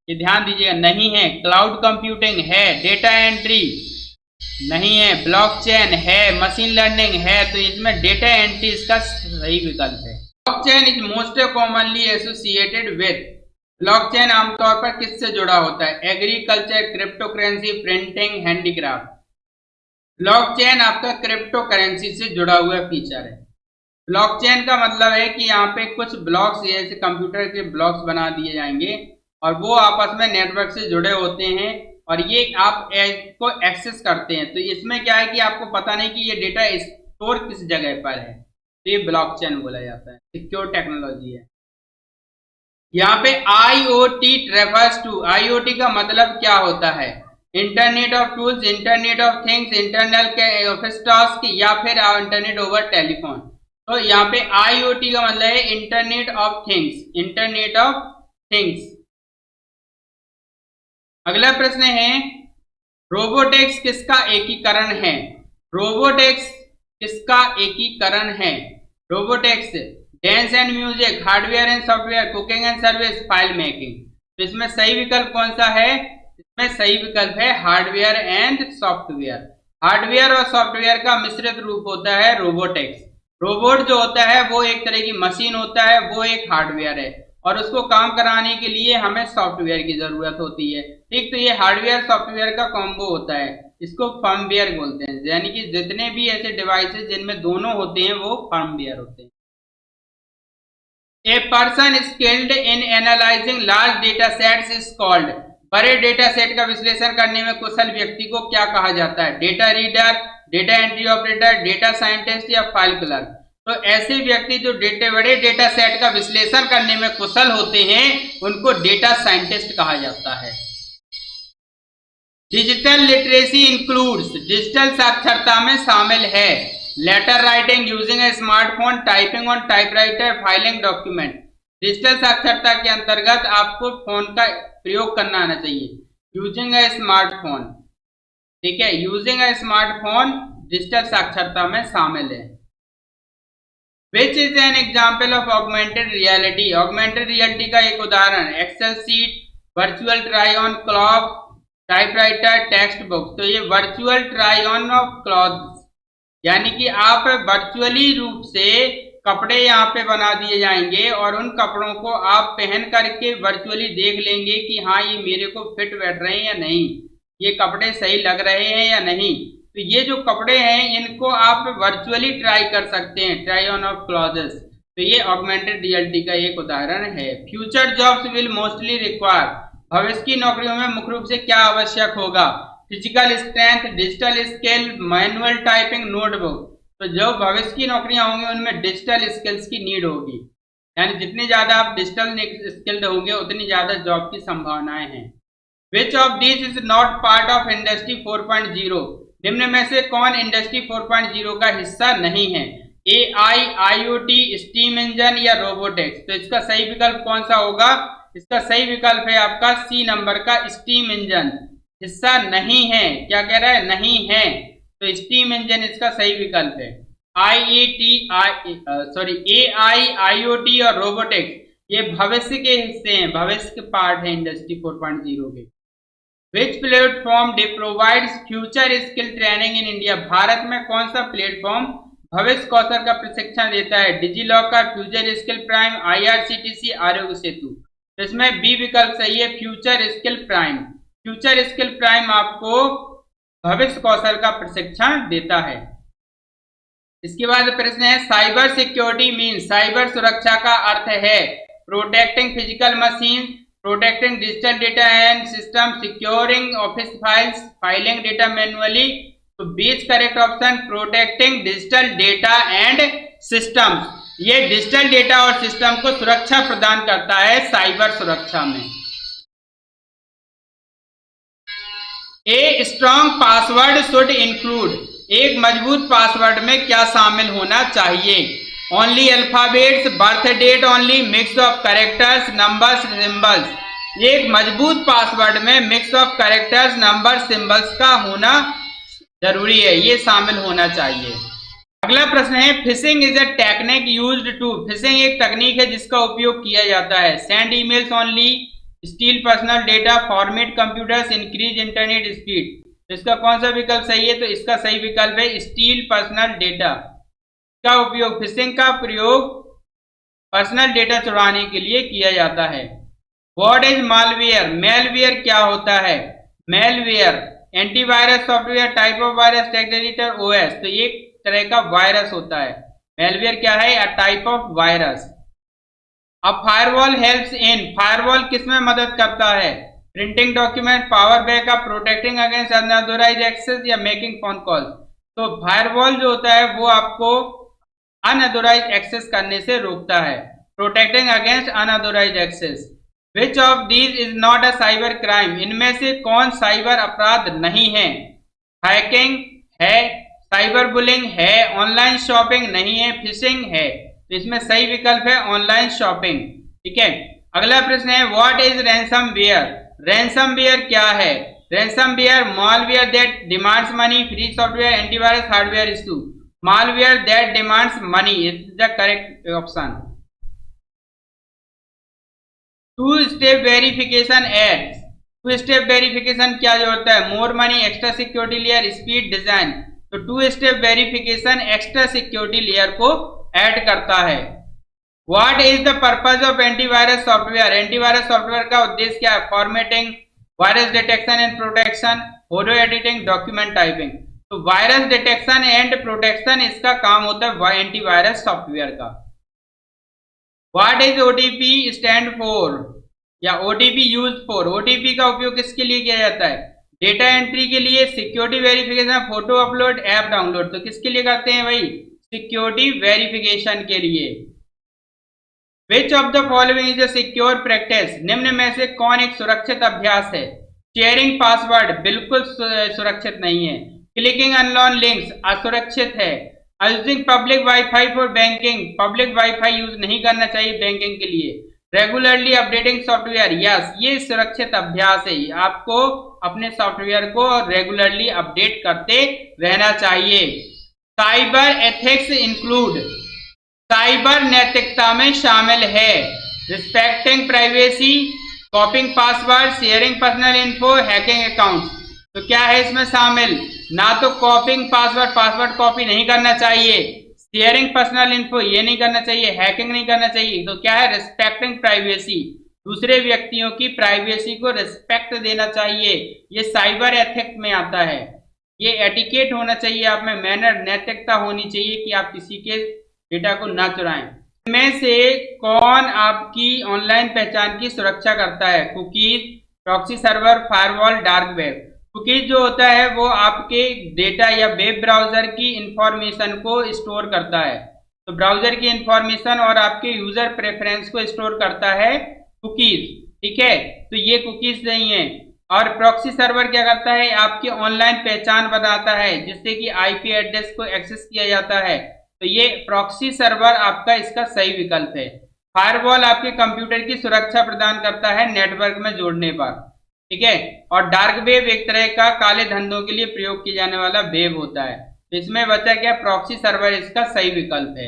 ये ध्यान दीजिएगा, नहीं है। क्लाउड कंप्यूटिंग है, डेटा एंट्री नहीं है, ब्लॉकचेन है, मशीन लर्निंग है, तो इसमें डेटा एंट्री इसका सही विकल्प है। Blockchain is most commonly associated with, blockchain आमतौर पर किससे जुड़ा होता है, agriculture, crypto currency, printing, handicraft. Blockchain आपका क्रिप्टो करेंसी से जुड़ा हुआ फीचर है। ब्लॉकचेन का मतलब है कि यहाँ पे कुछ ब्लॉक्स, जैसे कंप्यूटर के ब्लॉक्स बना दिए जाएंगे और वो आपस में नेटवर्क से जुड़े होते हैं और ये आप को एक्सेस करते हैं। तो इसमें क्या है कि आपको पता नहीं कि ये डेटा स्टोर किस जगह पर है, तो ये ब्लॉकचेन बोला जाता है, सिक्योर टेक्नोलॉजी है। यहाँ पे IoT रेफर्स टू, IoT का मतलब क्या होता है, internet of tools, internet of things, internal office task या फिर इंटरनेट ओवर टेलीफोन। तो यहाँ पे IoT का मतलब है internet of things, internet of things. अगला प्रश्न है, रोबोटिक्स किसका एकीकरण है, रोबोटिक्स किसका एकीकरण है, robotics dance and music, hardware and software, cooking and service, file making. तो इसमें सही विकल्प कौन सा है, इसमें सही विकल्प है हार्डवेयर एंड सॉफ्टवेयर। हार्डवेयर और सॉफ्टवेयर का मिश्रित रूप होता है रोबोटिक्स। रोबोट जो होता है वो एक तरह की मशीन होता है, वो एक हार्डवेयर है और उसको काम कराने के लिए हमें सॉफ्टवेयर की जरूरत होती है। ठीक, तो ये हार्डवेयर सॉफ्टवेयर का कॉम्बो होता है, इसको फर्मवेयर बोलते हैं, यानी कि जितने भी ऐसे डिवाइसेस जिनमें दोनों होते हैं वो फर्मवेयर होते हैं। A person skilled in analysing large data sets is called, बड़े डेटा सेट का विश्लेषण करने में कुशल व्यक्ति को क्या कहा जाता है, data reader, data entry operator, data scientist या फाइल क्लर्क। तो ऐसे व्यक्ति जो बड़े डेटा सेट का विश्लेषण करने में कुशल होते हैं उनको डेटा साइंटिस्ट कहा जाता है। डिजिटल लिटरेसी इंक्लूड्स, डिजिटल साक्षरता में शामिल है letter writing, using a smartphone, typing on typewriter, filing document. Digital साक्षरता के अंतर्गत आपको फोन का प्रयोग करना आना चाहिए, यूजिंग ए स्मार्टफोन, ठीक है, यूजिंग ए स्मार्टफोन डिजिटल साक्षरता में शामिल है। Which is an example of augmented reality, augmented reality का एक उदाहरण, Excel sheet, virtual try on cloth, typewriter, text book. तो ये virtual try on of cloth यानी कि आप वर्चुअली रूप से कपड़े यहाँ पे बना दिए जाएंगे और उन कपड़ों को आप पहन करके वर्चुअली देख लेंगे कि हाँ ये मेरे को फिट बैठ रहे हैं या नहीं, ये कपड़े सही लग रहे हैं या नहीं। तो ये जो कपड़े हैं इनको आप वर्चुअली ट्राई कर सकते हैं, ट्राई ऑन ऑफ क्लॉथेस। तो ये ऑगमेंटेड रियलिटी का एक उदाहरण है। Future jobs will mostly require, भविष्य की नौकरियों में मुख्य रूप से क्या आवश्यक होगा, physical strength, digital skill, manual typing, notebook. तो जो भविष्य की नौकरियां होंगी उनमें डिजिटल स्किल्स की नीड होगी, यानी जितनी ज्यादा आप डिजिटल स्किल्ड होंगे उतनी ज्यादा जॉब की संभावनाएं हैं। Which of this is not part of industry 4.0, निम्न में से कौन इंडस्ट्री 4.0 का हिस्सा नहीं है, AI, IoT, स्टीम इंजन या रोबोटिक्स। तो इसका सही विकल्प कौन सा होगा, इसका सही विकल्प है आपका C नंबर का, स्टीम इंजन। हिस्सा नहीं है। क्या कह रहा है? नहीं है। तो स्टीम इंजन इसका सही विकल्प है। AI, IoT और रोबोटिक्स ये भविष्य के हिस्से हैं, भविष्य के पार्ट है इंडस्ट्री 4.0 के। Which platform provides future skill training in India? Bharat में कौन सा प्लेटफॉर्म भविष्य कौशल का प्रशिक्षण देता है? DigiLocker, Future Skill Prime, IRCTC, Aarogya Setu. तो इसमें बी विकल्प सही है, Future Skill Prime. Future Skill Prime आपको भविष्य कौशल का प्रशिक्षण देता है। इसके बाद प्रश्न है साइबर सिक्योरिटी मीन, साइबर सुरक्षा का अर्थ है protecting physical machine, protecting digital data and system, securing office files, filing data manually. तो बीच correct option protecting digital data and systems. ये डिजिटल डेटा और सिस्टम को सुरक्षा प्रदान करता है साइबर सुरक्षा में। A strong password should include, एक मजबूत पासवर्ड में क्या शामिल होना चाहिए? Only alphabets, birth date only, mix of characters, numbers, symbols. एक मजबूत पासवर्ड में mix of characters, number, symbols का होना जरूरी है, ये शामिल होना चाहिए। अगला प्रश्न है phishing is a technique used to, phishing एक तकनीक है जिसका उपयोग किया जाता है send emails only, steal personal data, format computers, increase internet speed. इसका कौन सा विकल्प सही है? तो इसका सही विकल्प है स्टील पर्सनल डेटा का उपयोग, फिशिंग का प्रयोग पर्सनल डेटा चुराने के लिए किया जाता है। What is malware? मेलवेयर क्या होता है? Malware antivirus software, type of virus, text editor, OS। तो एक तरह का वायरस होता है। मेलवेयर क्या है? A type of virus. अब फायरवॉल हेल्प्स इन, फायरवॉल किसमें मदद करता है? Printing document, power backup, protecting against unauthorised access या मेकिंग फोन कॉल। तो फायरवॉल जो होता है वो आपको अनऑथराइज्ड एक्सेस करने से रोकता है, protecting against unauthorised access. Which of these is not a cyber crime? इनमें से कौन साइबर अपराध नहीं है? हैकिंग है, साइबर बुलिंग है, ऑनलाइन शॉपिंग नहीं है, फिशिंग है। तो इसमें सही विकल्प है ऑनलाइन शॉपिंग। ठीक है। अगला प्रश्न है व्हाट इज रैंसमवेयर? रैंसमवेयर क्या है? Ransomware malware that demands money, free software, antivirus, hardware issue। malware that demands money is the correct option। Two step verification adds, two step verification क्या जो होता है? More money, extra security layer, speed, design. तो two step verification extra security layer को ऐड करता है। What is the purpose of antivirus software? Antivirus software का उद्देश्य क्या है? Formatting, virus detection and protection, photo editing, document typing. तो वायरस डिटेक्शन एंड प्रोटेक्शन इसका काम होता है एंटीवायरस सॉफ्टवेयर का। What is OTP stand for या OTP यूज फॉर? OTP का उपयोग किसके लिए किया जाता है? डेटा एंट्री के लिए, security verification, photo upload, app download. तो किसके लिए करते हैं भाई? सिक्योरिटी वेरिफिकेशन के लिए। विच of the following is a secure practice? निम्न में से कौन एक सुरक्षित अभ्यास है? शेयरिंग पासवर्ड बिल्कुल सुरक्षित नहीं है। क्लिकिंग अननोन लिंक्स असुरक्षित है। Using public wifi for banking, public wifi use नहीं करना चाहिए बैंकिंग के लिए। रेगुलरली अपडेटिंग सॉफ्टवेयर, यस ये सुरक्षित अभ्यास है, आपको अपने सॉफ्टवेयर को रेगुलरली अपडेट करते रहना चाहिए। साइबर एथिक्स इंक्लूड, साइबर नैतिकता में शामिल है respecting privacy, कॉपिंग password, sharing personal info, hacking accounts. तो क्या है इसमें शामिल? ना तो कॉपिंग पासवर्ड, पासवर्ड कॉपी नहीं करना चाहिए, शेयरिंग पर्सनल इन्फो ये नहीं करना चाहिए, हैकिंग नहीं करना चाहिए। तो क्या है? रिस्पेक्टिंग प्राइवेसी, दूसरे व्यक्तियों की प्राइवेसी को रिस्पेक्ट देना चाहिए, ये साइबर एथिक्स में आता है। ये एटिकेट होना चाहिए आप में, मैनर, नैतिकता होनी चाहिए कि आप किसी के डेटा को ना चुराएं। इनमें से कौन आपकी ऑनलाइन पहचान की सुरक्षा करता है? Cookies, proxy server, firewall, dark web. Cookies जो होता है वो आपके डेटा या वेब ब्राउजर की इंफॉर्मेशन को स्टोर करता है। तो ब्राउजर की इंफॉर्मेशन और आपके यूजर प्रेफरेंस को स्टोर करता है कुकीज। ठीक है, तो ये कुकीज नहीं है। और प्रॉक्सी सर्वर क्या करता है? आपकी ऑनलाइन पहचान बनाता है जिससे कि IP एड्रेस को एक्सेस किया जाता है। तो ये प्रॉक्सी सर्वर आपका इसका सही विकल्प है। फायरवॉल आपके कंप्यूटर की सुरक्षा प्रदान करता है नेटवर्क में जोड़ने पर। ठीक है। और डार्क वेब एक तरह का काले धंधों के लिए प्रयोग किया जाने वाला वेब होता है। तो इसमें बचा क्या, प्रॉक्सी सर्वर इसका सही विकल्प है।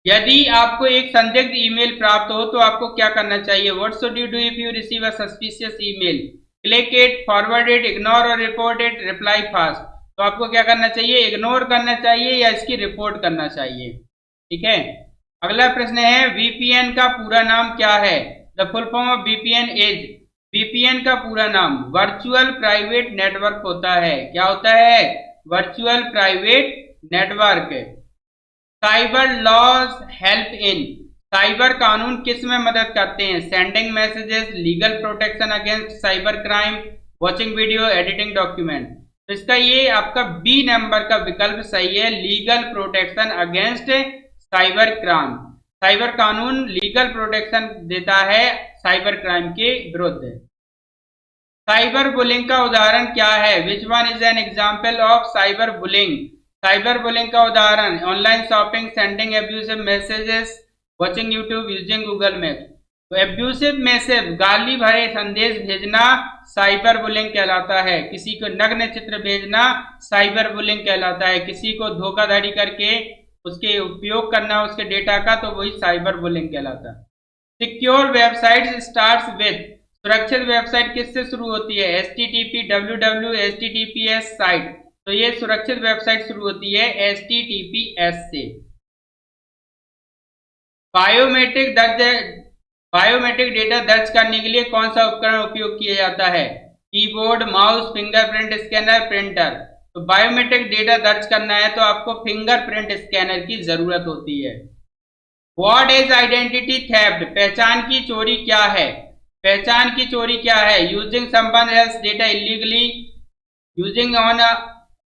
यदि आपको एक संदिग्ध ईमेल प्राप्त हो तो आपको क्या करना चाहिए, what should you do if you receive a suspicious email, click it, forward it, ignore और रिपोर्ट इट, रिप्लाई फास्ट। तो आपको क्या करना चाहिए, इग्नोर करना चाहिए या इसकी रिपोर्ट करना चाहिए। ठीक है। अगला प्रश्न है, वीपीएन का पूरा नाम क्या है, the full form of VPN is, VPN का पूरा नाम वर्चुअल प्राइवेट नेटवर्क होता है। क्या होता है, virtual private network. Cyber laws help in, cyber कानून किस में मदद करते हैं, sending messages, legal protection against cyber crime, watching video, editing document. तो इसका ये आपका बी नंबर का विकल्प सही है, legal protection against cyber crime. Cyber कानून लीगल प्रोटेक्शन देता है साइबर क्राइम के विरुद्ध। साइबर बुलिंग का उदाहरण क्या है, which one is an example of cyber bullying, cyber bullying का उदाहरण online shopping, sending abusive messages, watching YouTube, using Google map. तो एब्यूसिव मैसेज, गाली भरे संदेश भेजना साइबर बुलिंग कहलाता है, किसी को नग्न चित्र भेजना साइबर बुलिंग कहलाता है, किसी को धोखाधड़ी करके उसके उपयोग करना उसके डेटा का, तो वही साइबर बुलिंग कहलाता है। सिक्योर वेबसाइट स्टार्ट्स विद, सुरक्षित वेबसाइट किससे शुरू होती है, HTTP, www, HTTPS साइट। तो ये सुरक्षित वेबसाइट शुरू होती है HTTPS से। बायोमेट्रिक डेटा दर्ज करने के लिए कौन सा उपकरण उपयोग किया जाता है, keyboard, mouse, fingerprint scanner, printer. तो बायोमेट्रिक डेटा दर्ज करना है तो आपको फिंगरप्रिंट स्कैनर की जरूरत होती है। व्हाट इज आइडेंटिटी थेफ्ट, पहचान की चोरी क्या है, पहचान की चोरी क्या है, using someone else data illegally, using own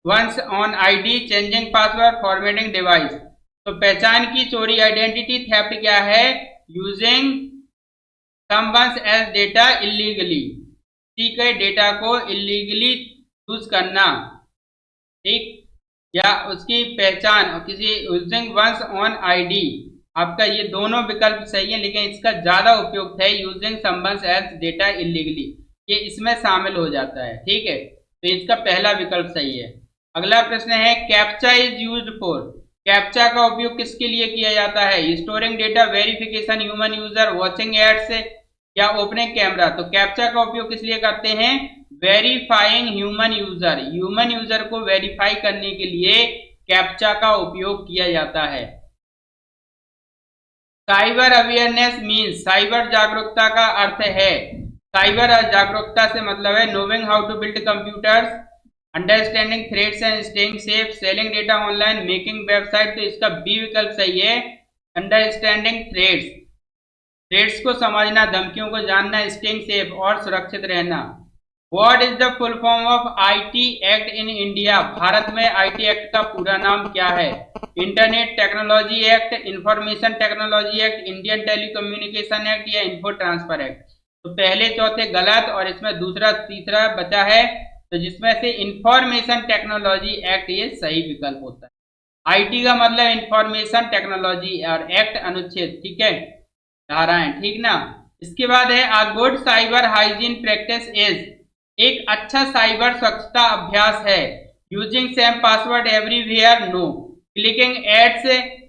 one's own ID, changing password, formatting device. तो पहचान की चोरी आइडेंटिटी थेफ्ट क्या है, using someone else data illegally, किसी के डेटा को इलीगली यूज करना, ठीक, या उसकी पहचान, और किसी यूजिंग वंस ऑन आईडी। आपका ये दोनों विकल्प सही है, लेकिन इसका ज्यादा उपयुक्त है using someone else data illegally, ये इसमें शामिल हो जाता है। ठीक है, तो इसका पहला विकल्प सही है। अगला प्रश्न है, captcha is used for, captcha का उपयोग किसके लिए किया जाता है, storing data, verification human user, watching ads या ओपनिंग कैमरा। तो कैप्चा का उपयोग किस लिए करते हैं, verifying human user, human user को वेरीफाई करने के लिए कैप्चा का उपयोग किया जाता है। साइबर अवेयरनेस मीन्स, साइबर जागरूकता का अर्थ है, साइबर जागरूकता से मतलब है knowing how to build computers, understanding threats and staying safe, selling data online, making website. तो इसका बी विकल्प सही है, अंडरस्टैंडिंग थ्रेट्स, थ्रेट्स को समझना, धमकियों को जानना, स्टेइंग सेफ और सुरक्षित रहना। What is the full form of IT act in India, Bharat में IT एक्ट का पूरा नाम क्या है, internet technology act, information technology act, Indian telecommunication act या इन्फो ट्रांसफर एक्ट। तो पहले चौथे गलत और इसमें दूसरा तीसरा बचा है, तो जिसमें से इंफॉर्मेशन टेक्नोलॉजी एक्ट ये सही विकल्प होता है। IT का मतलब इंफॉर्मेशन टेक्नोलॉजी और एक्ट अनुच्छेद, ठीक है, धाराएं, ठीक ना। इसके बाद है, a good cyber hygiene practice is, एक अच्छा साइबर स्वच्छता अभ्यास है, using same password everywhere, no, clicking ads,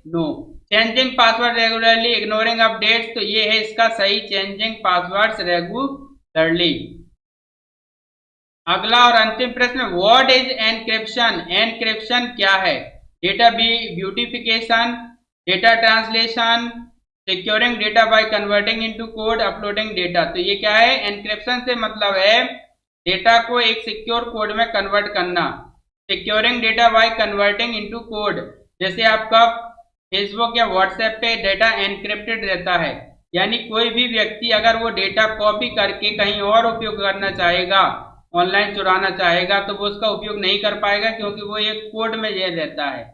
no, changing password regularly, ignoring updates. तो ये है इसका सही, चेंजिंग पासवर्ड्स रेगुलरली। अगला और अंतिम प्रश्न, व्हाट इज एनक्रिप्शन, एनक्रिप्शन क्या है, data beautification, data translation, securing data by converting into code, uploading data. तो ये क्या है, एनक्रिप्शन से मतलब है डेटा को एक सिक्योर कोड में कन्वर्ट करना, securing data by converting into code. जैसे आपका फेसबुक या व्हाट्सएप पे डेटा एनक्रिप्टेड रहता है, यानी कोई भी व्यक्ति अगर वो डेटा कॉपी करके कहीं और उपयोग करना चाहेगा, ऑनलाइन चुराना चाहेगा, तो वो उसका उपयोग नहीं कर पाएगा, क्योंकि वो एक कोड में ये रहता है।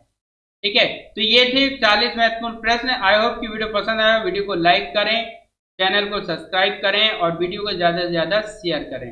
ठीक है, तो ये थे 40 महत्वपूर्ण प्रश्न। आई होप कि वीडियो पसंद आया, वीडियो को लाइक करें, चैनल को सब्सक्राइब करें और वीडियो को ज्यादा से ज्यादा शेयर करें।